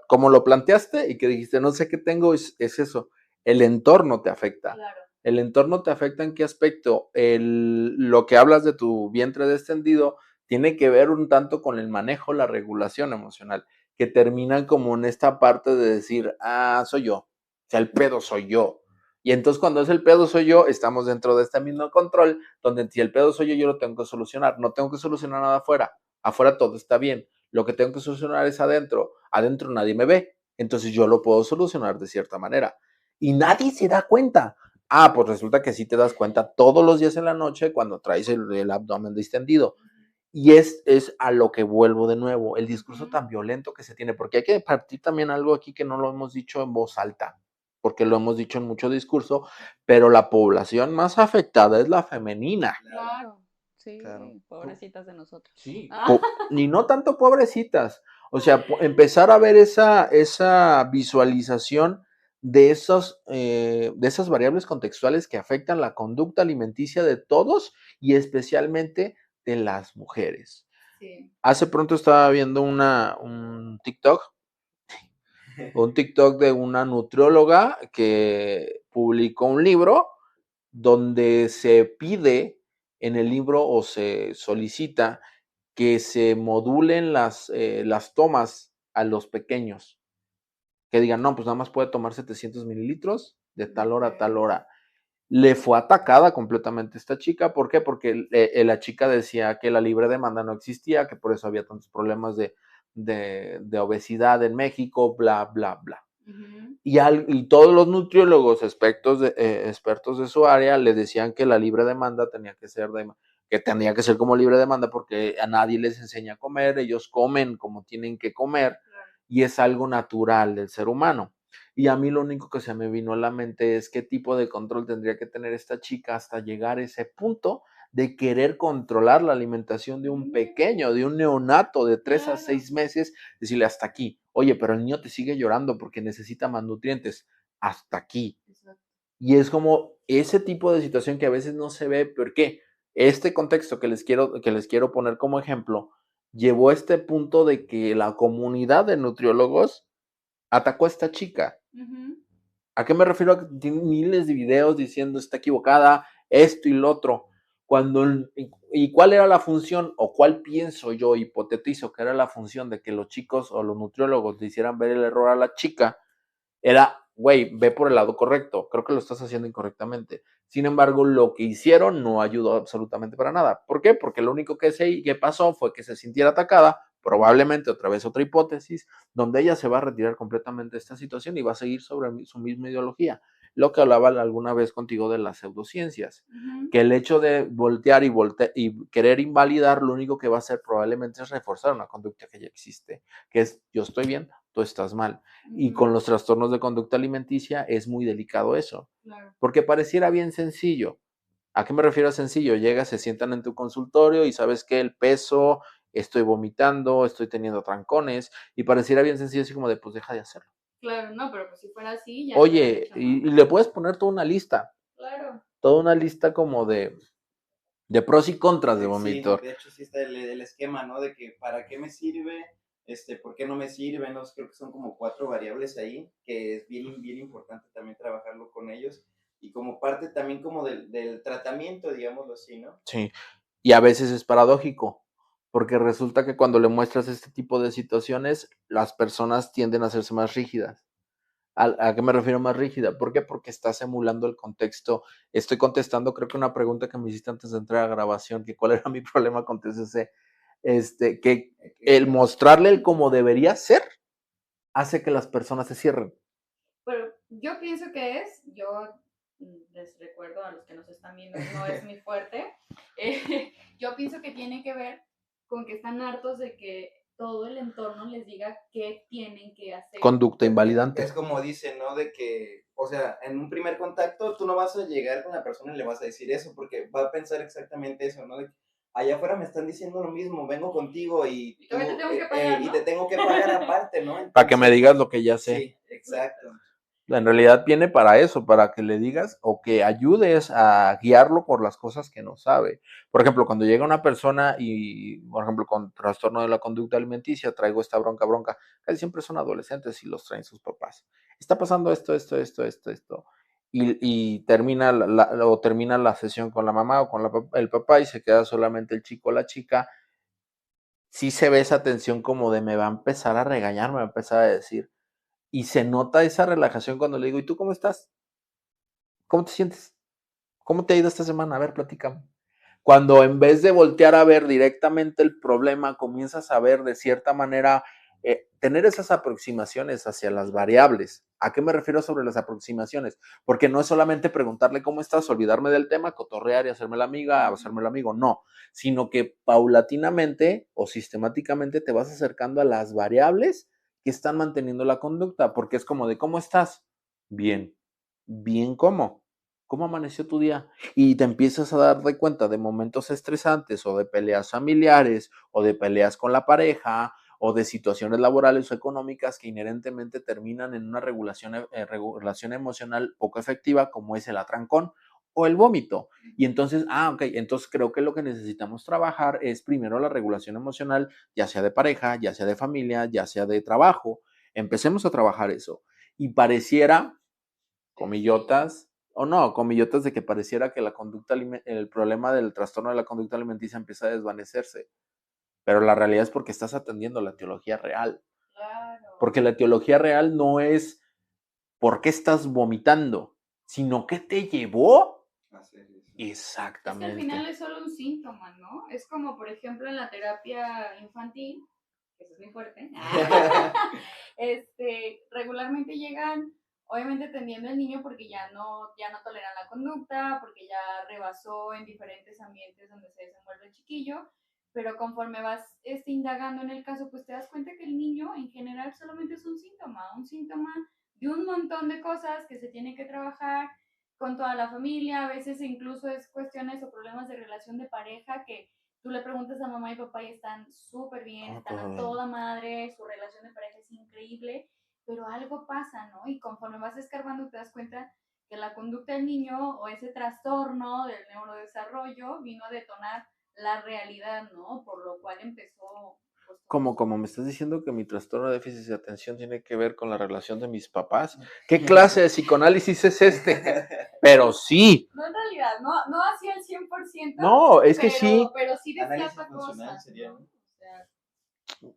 A: como lo planteaste y que dijiste, no sé qué tengo, es eso. El entorno te afecta. Claro. El entorno te afecta en qué aspecto. Lo que hablas de tu vientre descendido tiene que ver un tanto con el manejo, la regulación emocional, que terminan como en esta parte de decir, soy yo. O sea, el pedo soy yo. Y entonces cuando es el pedo soy yo, estamos dentro de este mismo control, donde si el pedo soy yo lo tengo que solucionar. No tengo que solucionar nada afuera. Afuera todo está bien. Lo que tengo que solucionar es adentro. Adentro nadie me ve. entonces yo lo puedo solucionar de cierta manera. Y nadie se da cuenta. Pues resulta que sí te das cuenta todos los días en la noche cuando traes el abdomen distendido. Y es a lo que vuelvo de nuevo, el discurso tan violento que se tiene, porque hay que partir también algo aquí que no lo hemos dicho en voz alta, porque lo hemos dicho en mucho discurso, pero la población más afectada es la femenina.
C: Claro, sí,
B: Claro.
C: pobrecitas de nosotros.
A: Sí, ni no tanto pobrecitas, o sea, empezar a ver esa visualización de esas variables contextuales que afectan la conducta alimenticia de todos y especialmente de las mujeres.
C: Sí.
A: Hace pronto estaba viendo un TikTok de una nutrióloga que publicó un libro donde se pide en el libro o se solicita que se modulen las tomas a los pequeños. Que digan, no, pues nada más puede tomar 700 mililitros de tal hora a tal hora. Le fue atacada completamente esta chica. ¿Por qué? Porque la chica decía que la libre demanda no existía, que por eso había tantos problemas de obesidad en México, bla, bla, bla.
C: Ujú.
A: Y todos los nutriólogos expertos de su área le decían que la libre demanda tenía que ser como libre demanda porque a nadie les enseña a comer, ellos comen como tienen que comer y es algo natural del ser humano. Y a mí lo único que se me vino a la mente es qué tipo de control tendría que tener esta chica hasta llegar a ese punto de querer controlar la alimentación de un pequeño, de un neonato de 3 a 6 meses, decirle hasta aquí. Oye, pero el niño te sigue llorando porque necesita más nutrientes. Hasta aquí. Exacto. Y es como ese tipo de situación que a veces no se ve. ¿Por qué? Este contexto que les quiero poner como ejemplo llevó a este punto de que la comunidad de nutriólogos atacó a esta chica. Uh-huh. ¿A qué me refiero? A que tiene miles de videos diciendo está equivocada, esto y lo otro. ¿Y cuál era la función? O cuál pienso yo, hipotetizo que era la función de que los chicos o los nutriólogos le hicieran ver el error a la chica, era, güey, ve por el lado correcto, creo que lo estás haciendo incorrectamente. Sin embargo, lo que hicieron no ayudó absolutamente para nada. ¿Por qué? Porque lo único que pasó fue que se sintiera atacada, probablemente otra vez otra hipótesis, donde ella se va a retirar completamente de esta situación y va a seguir sobre su misma ideología. Lo que hablaba alguna vez contigo de las pseudociencias, que el hecho de voltear y querer invalidar, lo único que va a hacer probablemente es reforzar una conducta que ya existe, que es yo estoy bien, tú estás mal. Y con los trastornos de conducta alimenticia es muy delicado eso, claro. Porque pareciera bien sencillo. ¿A qué me refiero a sencillo? Llegas, se sientan en tu consultorio y sabes que el peso, estoy vomitando, estoy teniendo trancones, y pareciera bien sencillo, así como de, pues deja de hacerlo.
C: Claro, no, pero pues si fuera así, ya.
A: Oye, y le puedes poner toda una lista.
C: Claro.
A: Toda una lista como de pros y contras de vomito.
B: Sí, de hecho sí está el esquema, ¿no? De que para qué me sirve, por qué no me sirve, ¿no? Creo que son como 4 variables ahí, que es bien, bien importante también trabajarlo con ellos, y como parte también como del tratamiento, digámoslo así, ¿no?
A: Sí, y a veces es paradójico, porque resulta que cuando le muestras este tipo de situaciones, las personas tienden a hacerse más rígidas. ¿A qué me refiero más rígida? ¿Por qué? Porque estás emulando el contexto. Estoy contestando, creo que una pregunta que me hiciste antes de entrar a grabación, que cuál era mi problema con TCC, que el mostrarle el cómo debería ser hace que las personas se cierren.
C: Pero yo pienso que yo les recuerdo a los que nos están viendo, no es mi fuerte, yo pienso que tiene que ver con que están hartos de que todo el entorno les diga qué tienen que hacer.
A: Conducta invalidante.
B: Es como dicen, ¿no? De que, o sea, en un primer contacto tú no vas a llegar con la persona y le vas a decir eso, porque va a pensar exactamente eso, ¿no? De que allá afuera me están diciendo lo mismo, vengo contigo y
C: tú, te tengo que pagar, ¿no?
B: Y te tengo que pagar aparte, ¿no? Entonces,
A: para que me digas lo que ya sé.
B: Sí, exacto.
A: En realidad viene para eso, para que le digas o que ayudes a guiarlo por las cosas que no sabe. Por ejemplo, cuando llega una persona y, por ejemplo, con trastorno de la conducta alimenticia, traigo esta bronca, casi siempre son adolescentes y los traen sus papás. Está pasando esto. Y termina termina la sesión con la mamá o con el papá y se queda solamente el chico o la chica. Sí se ve esa tensión como de me va a empezar a regañar, me va a empezar a decir. Y se nota esa relajación cuando le digo, ¿y tú cómo estás? ¿Cómo te sientes? ¿Cómo te ha ido esta semana? A ver, platícame. Cuando en vez de voltear a ver directamente el problema, comienzas a ver de cierta manera tener esas aproximaciones hacia las variables. ¿A qué me refiero sobre las aproximaciones? Porque no es solamente preguntarle cómo estás, olvidarme del tema, cotorrear y hacerme la amiga, hacerme el amigo, no, sino que paulatinamente o sistemáticamente te vas acercando a las variables que están manteniendo la conducta, porque es como de ¿cómo estás? Bien. ¿Bien cómo? ¿Cómo amaneció tu día? Y te empiezas a dar de cuenta de momentos estresantes o de peleas familiares o de peleas con la pareja o de situaciones laborales o económicas que inherentemente terminan en una regulación emocional poco efectiva, como es el atrancón o el vómito. Y entonces, ok, entonces creo que lo que necesitamos trabajar es primero la regulación emocional, ya sea de pareja, ya sea de familia, ya sea de trabajo. Empecemos a trabajar eso. Y pareciera, comillotas, o no, comillotas de que pareciera que el problema del trastorno de la conducta alimenticia empieza a desvanecerse. Pero la realidad es porque estás atendiendo la etiología real.
C: Claro.
A: Porque la etiología real no es por qué estás vomitando, sino qué te llevó a hacer eso. Exactamente.
C: Es que al final es solo un síntoma, ¿no? Es como, por ejemplo, en la terapia infantil, que eso es muy fuerte, regularmente llegan, obviamente atendiendo al niño porque ya no toleran la conducta, porque ya rebasó en diferentes ambientes donde se desenvuelve el chiquillo, pero conforme vas indagando en el caso, pues te das cuenta que el niño en general solamente es un síntoma de un montón de cosas que se tienen que trabajar con toda la familia, a veces incluso es cuestiones o problemas de relación de pareja que tú le preguntas a mamá y papá y están súper bien, están a toda madre, su relación de pareja es increíble, pero algo pasa, ¿no? Y conforme vas escarbando te das cuenta que la conducta del niño o ese trastorno del neurodesarrollo vino a detonar la realidad, ¿no? Por lo cual empezó... Pues,
A: como me estás diciendo que mi trastorno de déficit de atención tiene que ver con la relación de mis papás, ¿qué clase de psicoanálisis es este? Pero sí.
C: No, en realidad, no así al 100%.
A: No, es que sí.
C: Pero sí despierta cosas, ¿no? O sea,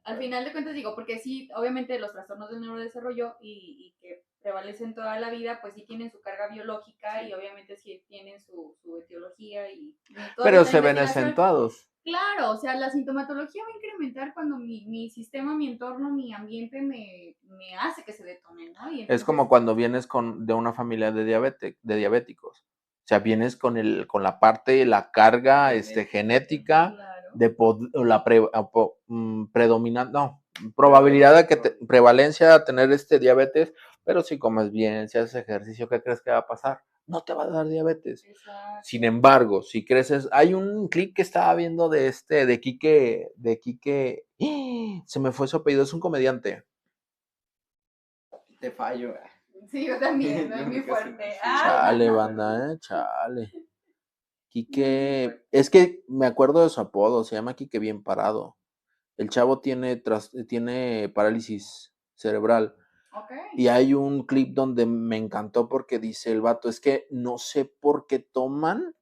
C: al final de cuentas digo, porque sí, obviamente los trastornos del neurodesarrollo y que prevalecen toda la vida, pues sí tienen su carga biológica y obviamente sí tienen su etiología y toda
A: Pero
C: esta
A: se ven
C: investigación.
A: acentuados.
C: Claro, o sea, la sintomatología va a incrementar cuando mi sistema, mi entorno, mi ambiente me hace que se detone, ¿no? Y entonces,
A: es como cuando vienes de una familia de diabéticos. O sea, vienes con la parte, la carga genética, claro, la predominante, no, probabilidad de que prevalencia a tener diabetes, pero si comes bien, si haces ejercicio, ¿qué crees que va a pasar? No te va a dar diabetes. Exacto. Sin embargo, si creces, hay un clip que estaba viendo de Quique, se me fue su apellido, es un comediante.
B: Te fallo.
C: Sí, yo también, no es muy fuerte.
A: Chale, banda, chale. Quique, es que me acuerdo de su apodo, se llama Quique Bien Parado. El chavo tiene parálisis cerebral.
C: Okay.
A: Y hay un clip donde me encantó porque dice el vato, es que no sé por qué toman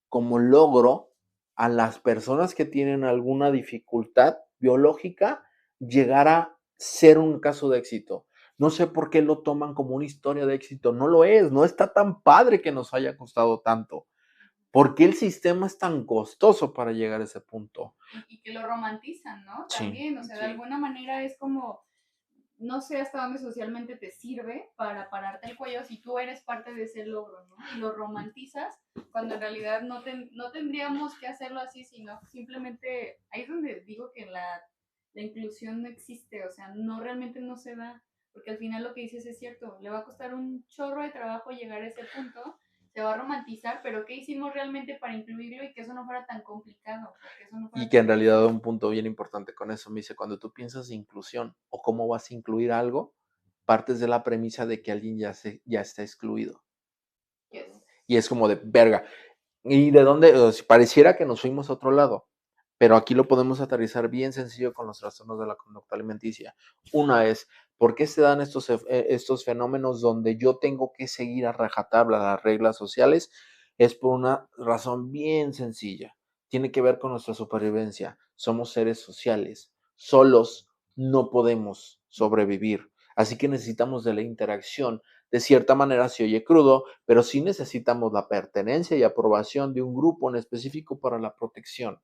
A: como logro a las personas que tienen alguna dificultad biológica llegar a ser un caso de éxito. No sé por qué lo toman como una historia de éxito. No lo es, no está tan padre que nos haya costado tanto. ¿Por qué el sistema es tan costoso para llegar a ese punto?
C: Y que lo romantizan, ¿no?
A: Sí.
C: También, o sea, de alguna manera es como, no sé hasta dónde socialmente te sirve para pararte el cuello si tú eres parte de ese logro, ¿no? Y lo romantizas cuando en realidad no tendríamos que hacerlo así, sino simplemente, ahí es donde digo que la inclusión no existe, o sea, realmente no se da, porque al final lo que dices es cierto, le va a costar un chorro de trabajo llegar a ese punto, se va a romantizar, pero ¿qué hicimos realmente para incluirlo y que eso no fuera tan complicado?
A: Y que en realidad un punto bien importante con eso me dice, cuando tú piensas de inclusión o cómo vas a incluir algo, partes de la premisa de que alguien ya está excluido.
C: Yes.
A: Y es como de verga. ¿Y de dónde? Pareciera que nos fuimos a otro lado, pero aquí lo podemos aterrizar bien sencillo con los trastornos de la conducta alimenticia. Una es, ¿por qué se dan estos fenómenos donde yo tengo que seguir a rajatabla las reglas sociales? Es por una razón bien sencilla. Tiene que ver con nuestra supervivencia. Somos seres sociales. Solos no podemos sobrevivir. Así que necesitamos de la interacción. De cierta manera se oye crudo, pero sí necesitamos la pertenencia y aprobación de un grupo en específico para la protección.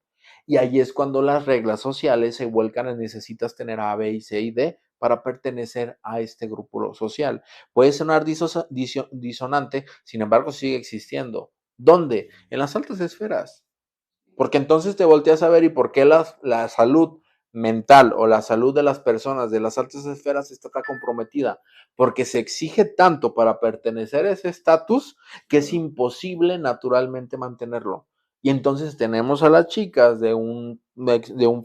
A: Y ahí es cuando las reglas sociales se vuelcan en necesitas tener A, B, y C y D para pertenecer a este grupo social. Puede sonar disonante, sin embargo sigue existiendo. ¿Dónde? En las altas esferas. Porque entonces te volteas a ver y por qué la salud mental o la salud de las personas de las altas esferas está comprometida. Porque se exige tanto para pertenecer a ese estatus que es imposible naturalmente mantenerlo. Y entonces tenemos a las chicas de un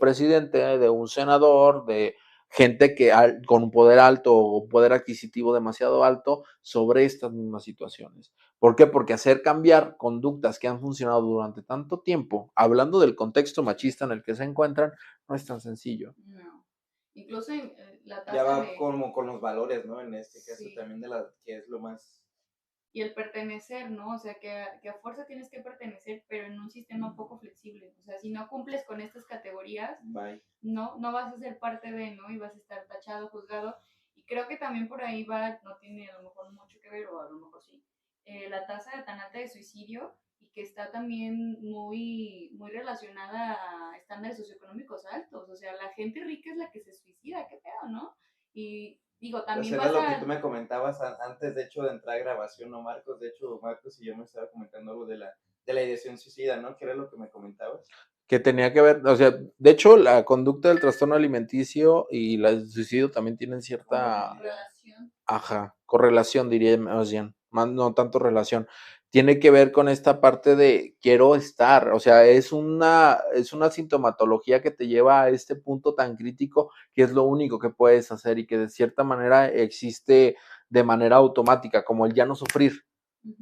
A: presidente, de un senador, de gente que con un poder alto o poder adquisitivo demasiado alto sobre estas mismas situaciones. ¿Por qué? Porque hacer cambiar conductas que han funcionado durante tanto tiempo, hablando del contexto machista en el que se encuentran, no es tan sencillo.
C: No. Incluso en la
B: Ya
C: tasa
B: va como con los valores, ¿no? En este caso
C: Sí.
B: también que es lo más...
C: Y el pertenecer, ¿no? O sea, que a fuerza tienes que pertenecer, pero en un sistema poco flexible. O sea, si no cumples con estas categorías,
B: Bye.
C: no vas a ser parte de, ¿no? Y vas a estar tachado, juzgado. Y creo que también por ahí va, no tiene a lo mejor mucho que ver, o a lo mejor sí, la tasa tan alta de suicidio y que está también muy relacionada a estándares socioeconómicos altos. O sea, la gente rica es la que se suicida, qué pedo, ¿no? Y digo, también
B: Pues era lo que
C: pasa...
B: tú me comentabas antes, de hecho, de entrar a grabación, ¿no, Marcos? De hecho, Marcos y yo me estaba comentando lo de la ideación suicida, ¿no? ¿Qué era lo que me comentabas?
A: Que tenía que ver, o sea, de hecho, la conducta del trastorno alimenticio y el suicidio también tienen cierta
C: relación.
A: correlación, diría más bien, más, no tanto relación. Tiene que ver con esta parte de quiero estar, o sea, es una sintomatología que te lleva a este punto tan crítico que es lo único que puedes hacer y que de cierta manera existe de manera automática, como el ya no sufrir,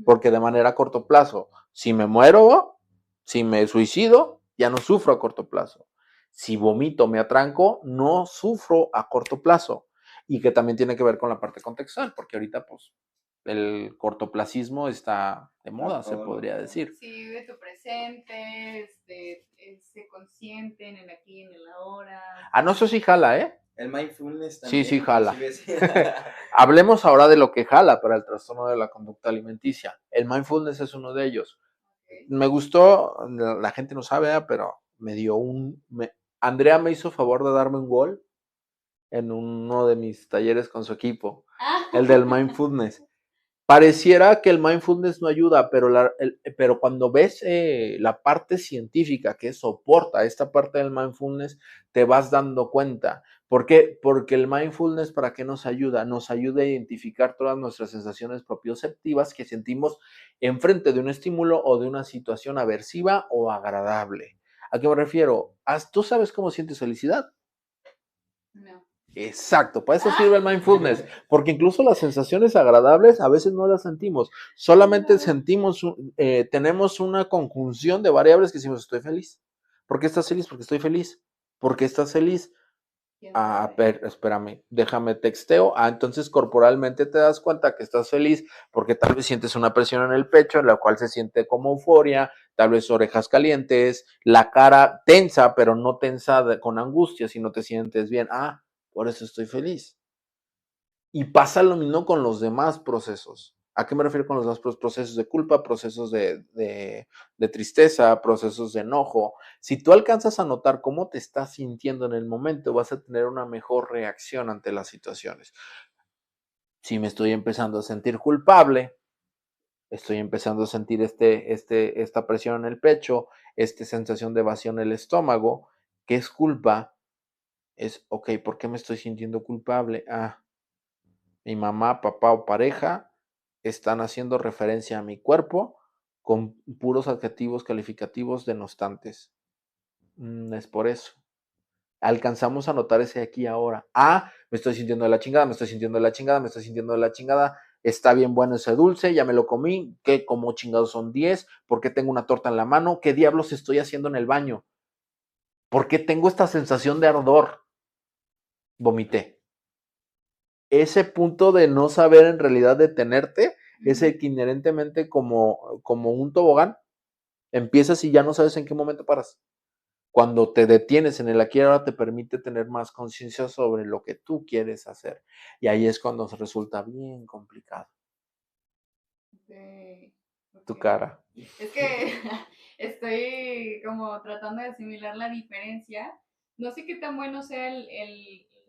A: porque de manera a corto plazo, si me muero, si me suicido, ya no sufro a corto plazo. Si vomito, me atranco, no sufro a corto plazo. Y que también tiene que ver con la parte contextual, porque ahorita pues el cortoplacismo está de moda, se podría decir.
C: Sí, vive tu presente, sé consciente en el aquí, en el ahora.
A: Ah, no, eso sí jala, ¿eh?
B: El mindfulness
A: Sí,
B: también.
A: sí jala.
B: Sí.
A: Hablemos ahora de lo que jala para el trastorno de la conducta alimenticia. El mindfulness es uno de ellos.
C: Okay.
A: Me gustó, la gente no sabe, pero me dio Andrea me hizo favor de darme un gol en uno de mis talleres con su equipo, el del mindfulness. Pareciera que el mindfulness no ayuda, pero cuando ves la parte científica que soporta esta parte del mindfulness, te vas dando cuenta. ¿Por qué? Porque el mindfulness, ¿para qué nos ayuda? Nos ayuda a identificar todas nuestras sensaciones propioceptivas que sentimos enfrente de un estímulo o de una situación aversiva o agradable. ¿A qué me refiero? ¿Tú sabes cómo sientes felicidad?
C: No.
A: Exacto, para eso sirve el mindfulness, porque incluso las sensaciones agradables a veces no las sentimos, solamente tenemos una conjunción de variables que decimos estoy feliz. ¿Por qué estás feliz? Porque estoy feliz. ¿Por qué estás feliz? Espérame, déjame texteo. Entonces corporalmente te das cuenta que estás feliz porque tal vez sientes una presión en el pecho, en la cual se siente como euforia, tal vez orejas calientes, la cara tensa, pero no tensa con angustia, sino te sientes bien. Por eso estoy feliz. Y pasa lo mismo con los demás procesos. ¿A qué me refiero con los demás procesos de culpa, procesos de tristeza, procesos de enojo? Si tú alcanzas a notar cómo te estás sintiendo en el momento, vas a tener una mejor reacción ante las situaciones. Si me estoy empezando a sentir culpable, estoy empezando a sentir esta presión en el pecho, esta sensación de vacío en el estómago, ¿qué es culpa? Es, ok, ¿por qué me estoy sintiendo culpable? Mi mamá, papá o pareja están haciendo referencia a mi cuerpo con puros adjetivos calificativos denostantes. Es por eso. Alcanzamos a notar ese aquí ahora. Me estoy sintiendo de la chingada, me estoy sintiendo de la chingada, me estoy sintiendo de la chingada. Está bien bueno ese dulce, ya me lo comí. ¿Qué? ¿Cómo chingados son 10? ¿Por qué tengo una torta en la mano? ¿Qué diablos estoy haciendo en el baño? ¿Por qué tengo esta sensación de ardor? Vomité. Ese punto de no saber en realidad detenerte es el que inherentemente como un tobogán empiezas y ya no sabes en qué momento paras. Cuando te detienes en el aquí y ahora te permite tener más conciencia sobre lo que tú quieres hacer. Y ahí es cuando resulta bien complicado.
C: Okay.
A: Tu cara.
C: Es que estoy como tratando de asimilar la diferencia. No sé qué tan bueno sea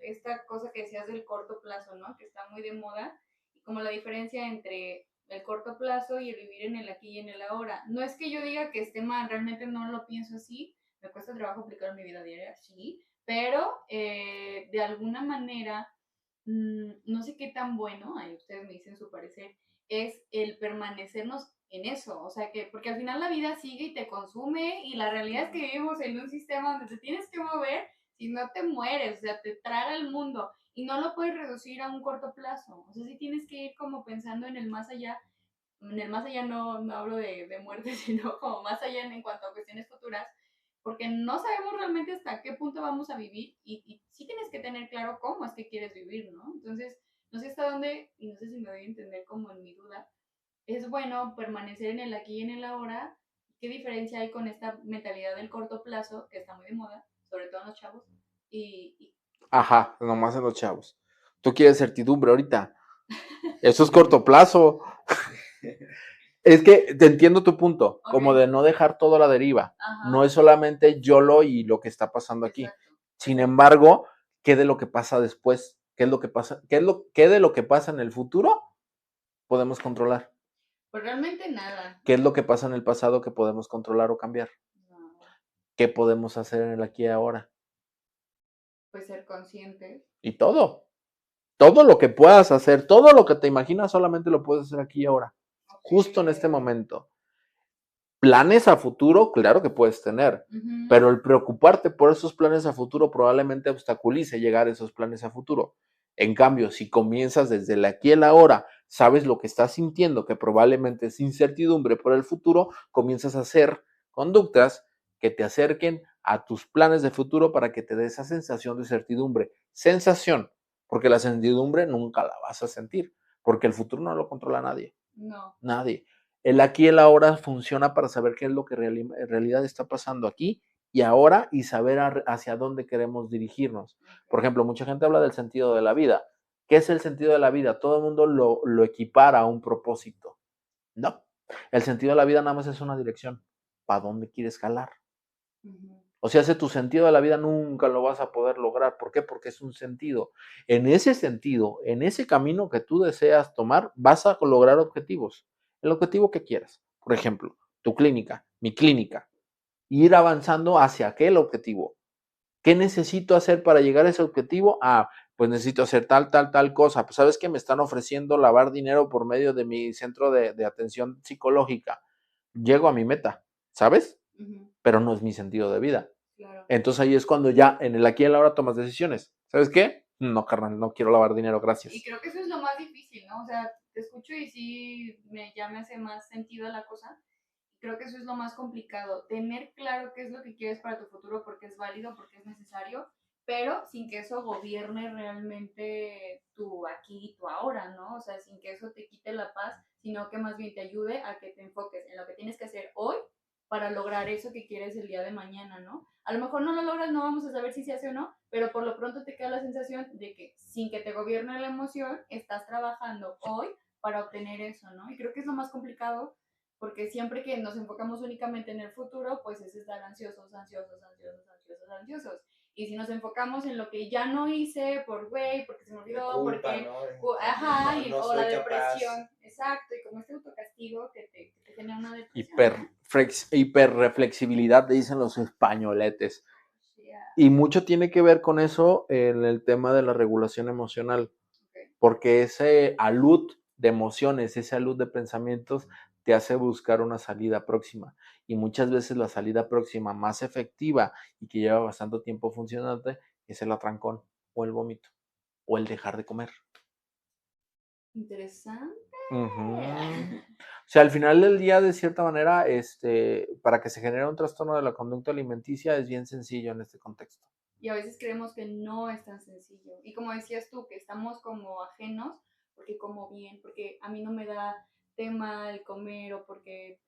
C: esta cosa que decías del corto plazo, ¿no? Que está muy de moda. Y como la diferencia entre el corto plazo y el vivir en el aquí y en el ahora. No es que yo diga que esté mal, realmente no lo pienso así. Me cuesta trabajo aplicar en mi vida diaria, sí. Pero de alguna manera, no sé qué tan bueno, ahí ustedes me dicen su parecer, es el permanecernos en eso, o sea que, porque al final la vida sigue y te consume y la realidad es que vivimos en un sistema donde te tienes que mover, si no te mueres, o sea, te traga el mundo y no lo puedes reducir a un corto plazo, o sea, sí tienes que ir como pensando en el más allá. En el más allá no hablo de muerte, sino como más allá en cuanto a cuestiones futuras, porque no sabemos realmente hasta qué punto vamos a vivir y sí tienes que tener claro cómo es que quieres vivir, ¿no? Entonces, no sé hasta dónde, y no sé si me doy a entender como en mi duda, es bueno permanecer en el aquí y en el ahora. ¿Qué diferencia hay con esta mentalidad del corto plazo, que está muy de moda, sobre todo en los chavos? Y
A: Ajá, nomás en los chavos. Tú quieres certidumbre ahorita. Eso es corto plazo. Es que te entiendo tu punto, como de no dejar todo a la deriva.
C: Ajá.
A: No es solamente YOLO y lo que está pasando aquí.
C: Exacto.
A: Sin embargo, ¿qué de lo que pasa después? ¿Qué es lo que pasa? ¿Qué de lo que pasa en el futuro podemos controlar?
C: Pues realmente nada.
A: ¿Qué es lo que pasa en el pasado que podemos controlar o cambiar?
C: No,
A: ¿Qué podemos hacer en el aquí y ahora?
C: pues ser conscientes.
A: Y todo. Todo lo que puedas hacer, todo lo que te imaginas, solamente lo puedes hacer aquí y ahora. Justo en este momento. Planes a futuro, claro que puedes tener, pero el preocuparte por esos planes a futuro probablemente obstaculice llegar a esos planes a futuro. En cambio, si comienzas desde el aquí y el ahora, sabes lo que estás sintiendo, que probablemente es incertidumbre por el futuro, comienzas a hacer conductas que te acerquen a tus planes de futuro para que te dé esa sensación de certidumbre. Sensación, porque la certidumbre nunca la vas a sentir, porque el futuro no lo controla nadie.
C: No.
A: Nadie. El aquí y el ahora funciona para saber qué es lo que en realidad está pasando aquí y ahora y saber hacia dónde queremos dirigirnos. Por ejemplo, mucha gente habla del sentido de la vida. ¿Qué es el sentido de la vida? Todo el mundo lo equipara a un propósito. No. El sentido de la vida nada más es una dirección. ¿Para dónde quieres jalar? O sea, tu sentido de la vida nunca lo vas a poder lograr. ¿Por qué? Porque es un sentido. En ese sentido, en ese camino que tú deseas tomar, vas a lograr objetivos. El objetivo que quieras. Por ejemplo, tu clínica, mi clínica. Ir avanzando hacia aquel objetivo. ¿Qué necesito hacer para llegar a ese objetivo? Ah, pues necesito hacer tal cosa. Pues sabes que me están ofreciendo lavar dinero por medio de mi centro de atención psicológica. Llego a mi meta, ¿sabes? Pero no es mi sentido de vida.
C: Claro.
A: Entonces ahí es cuando ya en el aquí y en la ahora tomas decisiones. ¿Sabes qué? No, carnal, no quiero lavar dinero, gracias.
C: Y creo que eso es lo más difícil, ¿no? O sea, te escucho y sí ya me hace más sentido la cosa. Creo que eso es lo más complicado, tener claro qué es lo que quieres para tu futuro, porque es válido, porque es necesario, pero sin que eso gobierne realmente tu aquí y tu ahora, ¿no? O sea, sin que eso te quite la paz, sino que más bien te ayude a que te enfoques en lo que tienes que hacer hoy para lograr eso que quieres el día de mañana, ¿no? A lo mejor no lo logras, no vamos a saber si se hace o no, pero por lo pronto te queda la sensación de que sin que te gobierne la emoción, estás trabajando hoy para obtener eso, ¿no? Y creo que es lo más complicado porque siempre que nos enfocamos únicamente en el futuro, pues es estar ansiosos, ansiosos, ansiosos, ansiosos, ansiosos. Y si nos enfocamos en lo que ya no hice por güey, porque se me olvidó,
B: culpa,
C: porque,
B: ¿no?
C: ajá,
B: No
C: o la
B: soy
C: depresión,
B: capaz.
C: exacto, y como este autocastigo que te genera una depresión.
A: Hiperreflexibilidad, dicen los españoletes.
C: Yeah.
A: Y mucho tiene que ver con eso en el tema de la regulación emocional, porque ese alud de emociones, ese alud de pensamientos te hace buscar una salida próxima. Y muchas veces la salida próxima más efectiva y que lleva bastante tiempo funcionante es el atrancón o el vómito o el dejar de comer.
C: Interesante.
A: O sea, al final del día, de cierta manera, para que se genere un trastorno de la conducta alimenticia es bien sencillo en este contexto.
C: Y a veces creemos que no es tan sencillo. Y como decías tú, que estamos como ajenos, porque como bien, porque a mí no me da tema el comer o porque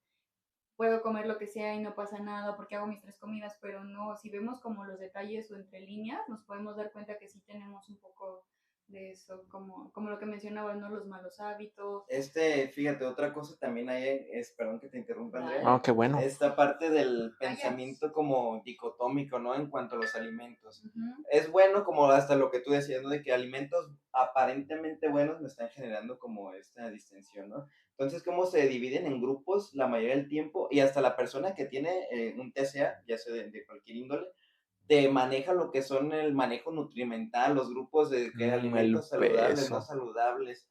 C: puedo comer lo que sea y no pasa nada, porque hago mis 3 comidas, pero no, si vemos como los detalles o entre líneas, nos podemos dar cuenta que sí tenemos un poco de eso, como lo que mencionabas, ¿no? Los malos hábitos.
B: Fíjate, otra cosa también hay, perdón que te interrumpa, Andrea.
C: Dale.
A: Qué bueno.
B: Esta parte del
C: Vaya.
B: pensamiento como dicotómico, ¿no? En cuanto a los alimentos.
C: Ujú.
B: Es bueno como hasta lo que tú decías, ¿no? De que alimentos aparentemente buenos me están generando como esta distensión, ¿no? Entonces, ¿cómo se dividen en grupos la mayoría del tiempo? Y hasta la persona que tiene un TCA, ya sea de cualquier índole, te maneja lo que son el manejo nutrimental, los grupos de que
A: El
B: alimentos saludables, no
A: peso.
B: saludables.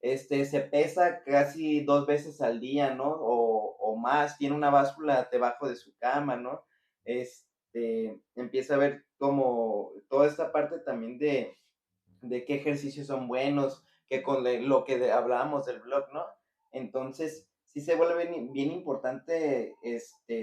B: Se pesa casi 2 veces al día, ¿no? O más, tiene una báscula debajo de su cama, ¿no? Empieza a ver como toda esta parte también de qué ejercicios son buenos, que con lo que hablábamos del blog, ¿no? Entonces, sí se vuelve bien importante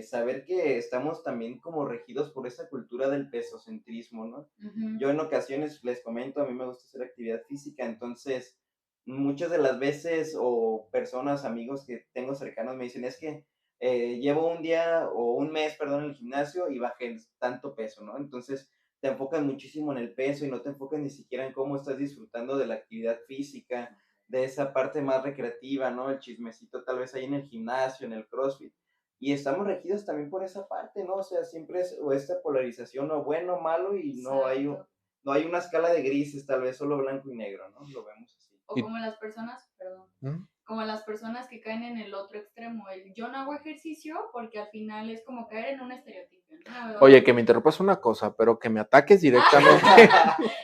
B: saber que estamos también como regidos por esa cultura del pesocentrismo, ¿no?
C: Ujú.
B: Yo en ocasiones les comento, a mí me gusta hacer actividad física, entonces muchas de las veces o personas, amigos que tengo cercanos me dicen, es que llevo un día o un mes, perdón, en el gimnasio y bajé tanto peso, ¿no? Entonces, te enfocas muchísimo en el peso y no te enfocas ni siquiera en cómo estás disfrutando de la actividad física, de esa parte más recreativa, ¿no? El chismecito tal vez ahí en el gimnasio, en el CrossFit. Y estamos regidos también por esa parte, ¿no? O sea, siempre es o esta polarización o bueno o malo y
C: Exacto.
B: no hay una escala de grises, tal vez solo blanco y negro, ¿no? Lo vemos así.
C: O como las personas, perdón, como las personas que caen en el otro extremo, el yo no hago ejercicio porque al final es como caer en un estereotipo, ¿no?
A: Oye, que me interrumpas una cosa, pero que me ataques directamente.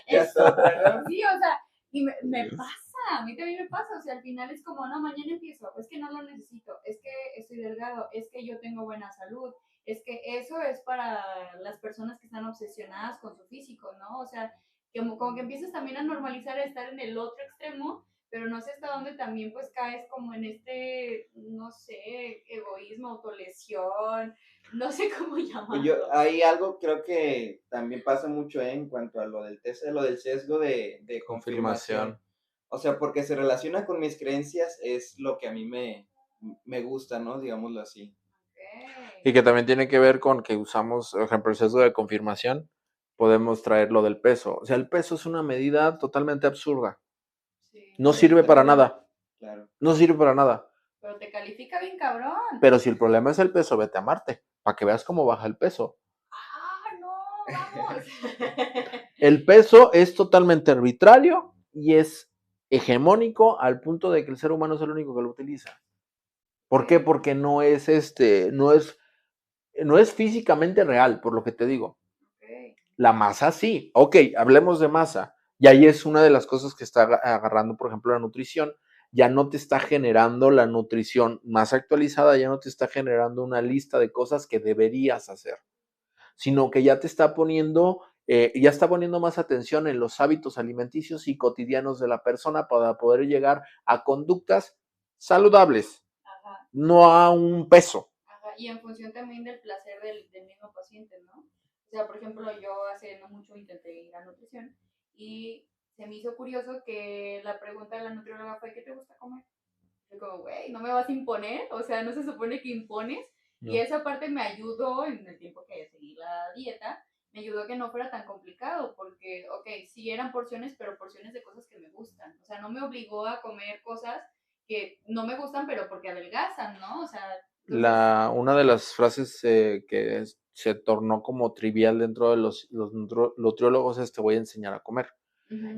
B: Ya es otra, ¿no?
C: Sí, o sea, y me pasa, a mí también me pasa, o sea, al final es como, no, mañana empiezo, es que no lo necesito, es que estoy delgado, es que yo tengo buena salud, es que eso es para las personas que están obsesionadas con su físico, ¿no? O sea, como que empiezas también a normalizar estar en el otro extremo, pero no sé hasta dónde también pues caes como en este, no sé, egoísmo, autolesión, no sé cómo llamarlo.
B: Hay algo creo que también pasa mucho en cuanto a lo del TC, lo del sesgo de confirmación. O sea, porque se relaciona con mis creencias, es lo que a mí me gusta, ¿no? Digámoslo así.
A: Y que también tiene que ver con que usamos, por ejemplo, el sesgo de confirmación, podemos traer lo del peso. O sea, el peso es una medida totalmente absurda.
C: Sí.
A: No sirve para nada.
B: Claro.
A: No sirve para nada.
C: Pero te califica bien cabrón.
A: Pero si el problema es el peso, vete a Marte, para que veas cómo baja el peso.
C: Ah, no, vamos.
A: El peso es totalmente arbitrario y es hegemónico al punto de que el ser humano es el único que lo utiliza. ¿Por qué? Porque no es físicamente real, por lo que te digo.
C: Okay.
A: La masa sí. Ok, hablemos de masa. Y ahí es una de las cosas que está agarrando, por ejemplo, la nutrición. Ya no te está generando la nutrición más actualizada, ya no te está generando una lista de cosas que deberías hacer, sino que ya te está poniendo, ya está poniendo más atención en los hábitos alimenticios y cotidianos de la persona para poder llegar a conductas saludables,
C: Ajá.
A: no a un peso.
C: Ajá. Y en función también del placer del mismo paciente, ¿no? O sea, por ejemplo, yo hace no mucho intenté ir a nutrición y se me hizo curioso que la pregunta de la nutrióloga fue, ¿qué te gusta comer? Y como, güey, no me vas a imponer, o sea, no se supone que impones. No. Y esa parte me ayudó en el tiempo que seguí la dieta, me ayudó a que no fuera tan complicado, porque, ok, sí eran porciones, pero porciones de cosas que me gustan. O sea, no me obligó a comer cosas que no me gustan, pero porque adelgazan, ¿no? O sea, entonces...
A: Una de las frases que se tornó como trivial dentro de los nutriólogos es te voy a enseñar a comer.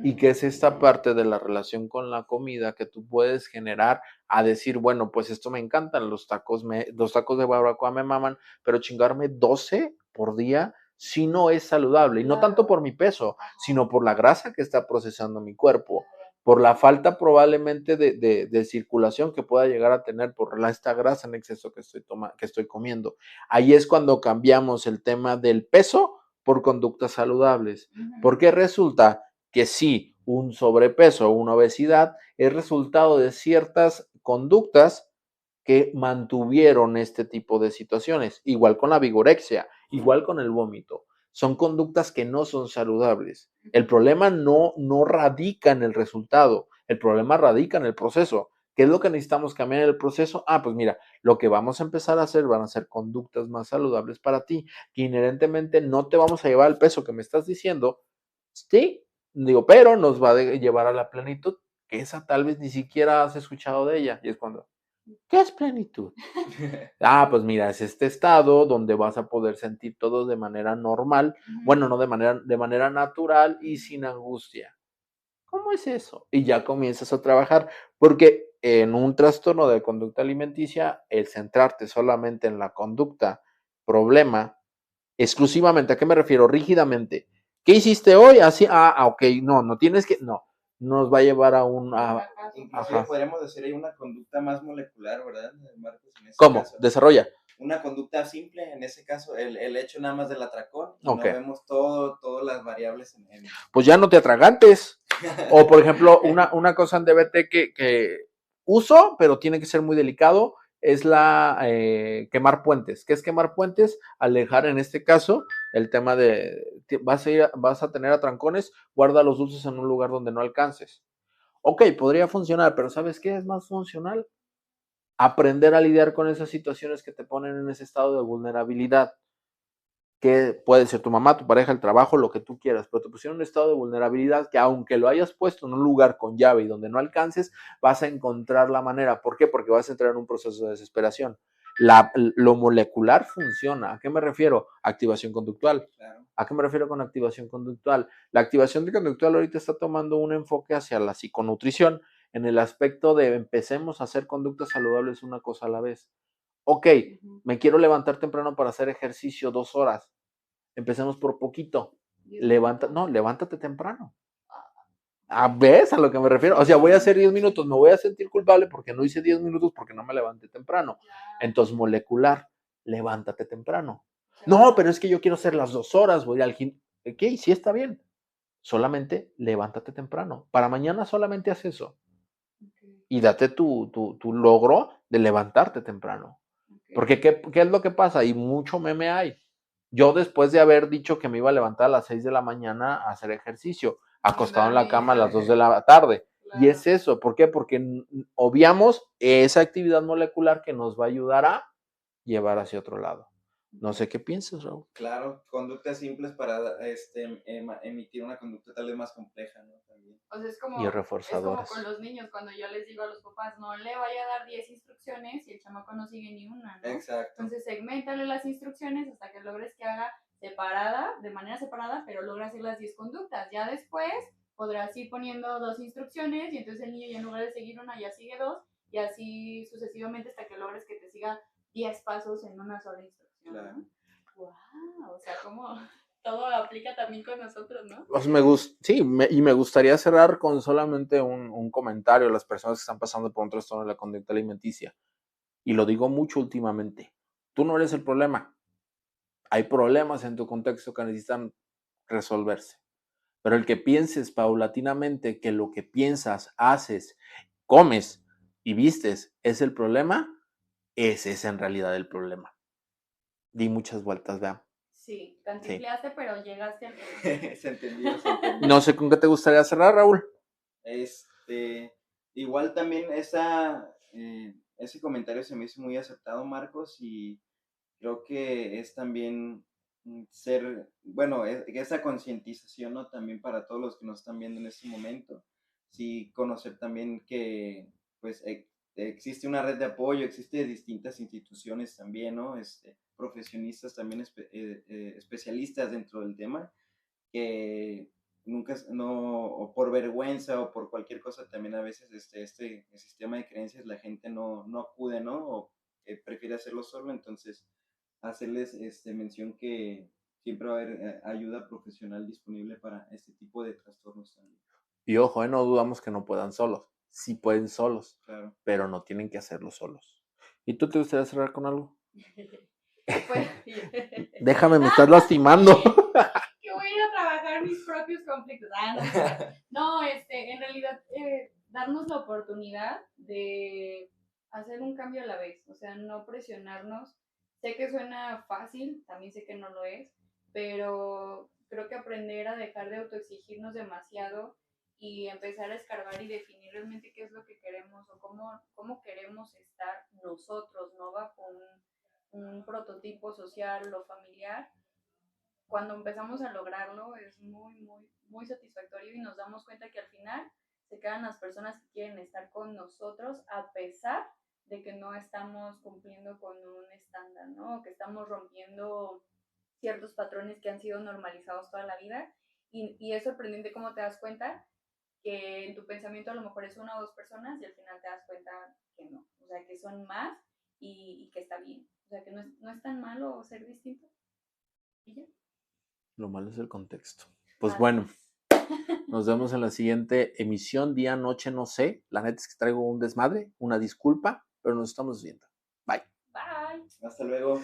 A: Y que es esta parte de la relación con la comida que tú puedes generar a decir, bueno, pues esto me encantan, los tacos de barbacoa me maman, pero chingarme 12 por día sí no es saludable. Y no tanto por mi peso, sino por la grasa que está procesando mi cuerpo, por la falta probablemente de circulación que pueda llegar a tener por esta grasa en exceso que estoy comiendo. Ahí es cuando cambiamos el tema del peso por conductas saludables, porque resulta que sí, un sobrepeso o una obesidad es resultado de ciertas conductas que mantuvieron este tipo de situaciones. Igual con la vigorexia, igual con el vómito. Son conductas que no son saludables. El problema no radica en el resultado, el problema radica en el proceso. ¿Qué es lo que necesitamos cambiar en el proceso? Pues mira, lo que vamos a empezar a hacer van a ser conductas más saludables para ti, que inherentemente no te vamos a llevar al peso que me estás diciendo, sí, Digo, pero nos va a llevar a la plenitud, que esa tal vez ni siquiera has escuchado de ella. Y es cuando, ¿qué es plenitud? Ah, pues mira, es este estado donde vas a poder sentir todo de manera normal, bueno, no de manera natural y sin angustia. ¿Cómo es eso? Y ya comienzas a trabajar, porque en un trastorno de conducta alimenticia, el centrarte solamente en la conducta, problema, exclusivamente, ¿a qué me refiero? Rígidamente. ¿Qué hiciste hoy? Así, ok, no tienes que, no, nos va a llevar a un,
B: Inclusive podríamos decir hay una conducta más molecular, ¿verdad, Marcos? En ese
A: ¿cómo?
B: caso.
A: Desarrolla.
B: Una conducta simple, en ese caso, el hecho nada más del atracón, y
A: Ok.
B: no vemos todas las variables en...
A: Pues ya no te atragantes. O, por ejemplo, una cosa en DBT que uso, pero tiene que ser muy delicado, es la quemar puentes. ¿Qué es quemar puentes? Alejar, en este caso, el tema de vas a tener atrancones, guarda los dulces en un lugar donde no alcances. Ok, podría funcionar, pero ¿sabes qué es más funcional? Aprender a lidiar con esas situaciones que te ponen en ese estado de vulnerabilidad, que puede ser tu mamá, tu pareja, el trabajo, lo que tú quieras, pero te pusieron en un estado de vulnerabilidad que aunque lo hayas puesto en un lugar con llave y donde no alcances, vas a encontrar la manera. ¿Por qué? Porque vas a entrar en un proceso de desesperación. Lo molecular funciona. ¿A qué me refiero? Activación conductual.
B: Claro.
A: ¿A qué me refiero con activación conductual? La activación conductual ahorita está tomando un enfoque hacia la psiconutrición en el aspecto de empecemos a hacer conductas saludables una cosa a la vez. Ok, me quiero levantar temprano para hacer ejercicio 2 horas. Empecemos por poquito. Levántate temprano. ¿Ves a lo que me refiero? O sea, voy a hacer 10 minutos, me voy a sentir culpable porque no hice 10 minutos porque no me levanté temprano. Entonces, molecular, levántate temprano. No, pero es que yo quiero hacer las 2 horas, voy al gimnasio. Ok, sí está bien. Solamente levántate temprano. Para mañana solamente haz eso. Y date tu logro de levantarte temprano. Porque, ¿qué es lo que pasa? Y mucho meme hay. Yo después de haber dicho que me iba a levantar a las 6 de la mañana a hacer ejercicio, acostado en la cama a las 2 de la tarde. Claro. Y es eso, ¿por qué? Porque obviamos esa actividad molecular que nos va a ayudar a llevar hacia otro lado. No sé qué piensas, Raúl.
B: Claro, conductas simples para emitir una conducta tal vez más compleja, ¿no? También.
C: O sea, es como con los niños, cuando yo les digo a los papás, no le vaya a dar 10 instrucciones y el chamaco no sigue ni una, ¿no?
B: Exacto.
C: Entonces, segméntale las instrucciones hasta que logres que haga de manera separada, pero logra hacer las 10 conductas. Ya después podrás ir poniendo 2 instrucciones y entonces el niño ya en lugar de seguir una ya sigue 2 y así sucesivamente hasta que logres que te siga 10 pasos en una sola instrucción. Claro. ¿No? Wow, o sea, como todo aplica también con nosotros, ¿no?
A: Pues me gustaría cerrar con solamente un comentario a las personas que están pasando por un trastorno de la conducta alimenticia. Y lo digo mucho últimamente. Tú no eres el problema. Hay problemas en tu contexto que necesitan resolverse. Pero el que pienses paulatinamente que lo que piensas, haces, comes y vistes es el problema, ese es en realidad el problema. Di muchas vueltas, vea.
C: Sí, cantifleaste, sí. Pero llegaste al punto.
B: Se entendió.
A: No sé con qué te gustaría cerrar, Raúl.
B: Igual también ese comentario se me hizo muy aceptado, Marcos, y creo que es también esa concientización, ¿no? También para todos los que nos están viendo en este momento, sí conocer también que, pues, existe una red de apoyo, existe distintas instituciones también, ¿no? Profesionistas también especialistas dentro del tema, que nunca, no, o por vergüenza o por cualquier cosa, también a veces el sistema de creencias la gente no acude, ¿no? O prefiere hacerlo solo, entonces hacerles mención que siempre va a haber ayuda profesional disponible para este tipo de trastornos también.
A: Y ojo, no dudamos que no puedan solos. Sí pueden solos,
B: claro.
A: Pero no tienen que hacerlo solos. ¿Y tú te gustaría cerrar con algo?
C: Pues,
A: Déjame, me estás lastimando.
C: Que voy a ir a trabajar mis propios conflictos. No, en realidad, darnos la oportunidad de hacer un cambio a la vez. O sea, no presionarnos. Sé que suena fácil, también sé que no lo es, pero creo que aprender a dejar de autoexigirnos demasiado y empezar a escarbar y definir realmente qué es lo que queremos o cómo queremos estar nosotros, no bajo un prototipo social o familiar, cuando empezamos a lograrlo es muy, muy, muy satisfactorio y nos damos cuenta que al final se quedan las personas que quieren estar con nosotros a pesar de que no estamos cumpliendo con un estándar, ¿no? O que estamos rompiendo ciertos patrones que han sido normalizados toda la vida. Y es sorprendente cómo te das cuenta que en tu pensamiento a lo mejor es una o dos personas y al final te das cuenta que no. O sea, que son más y que está bien. O sea, que no es tan malo ser distinto. ¿Y ya?
A: Lo malo es el contexto. Pues
C: Así
A: bueno,
C: es.
A: nos vemos en la siguiente emisión, día, noche, no sé. La neta es que traigo un desmadre, una disculpa, pero nos estamos viendo. Bye.
C: Bye.
B: Hasta luego.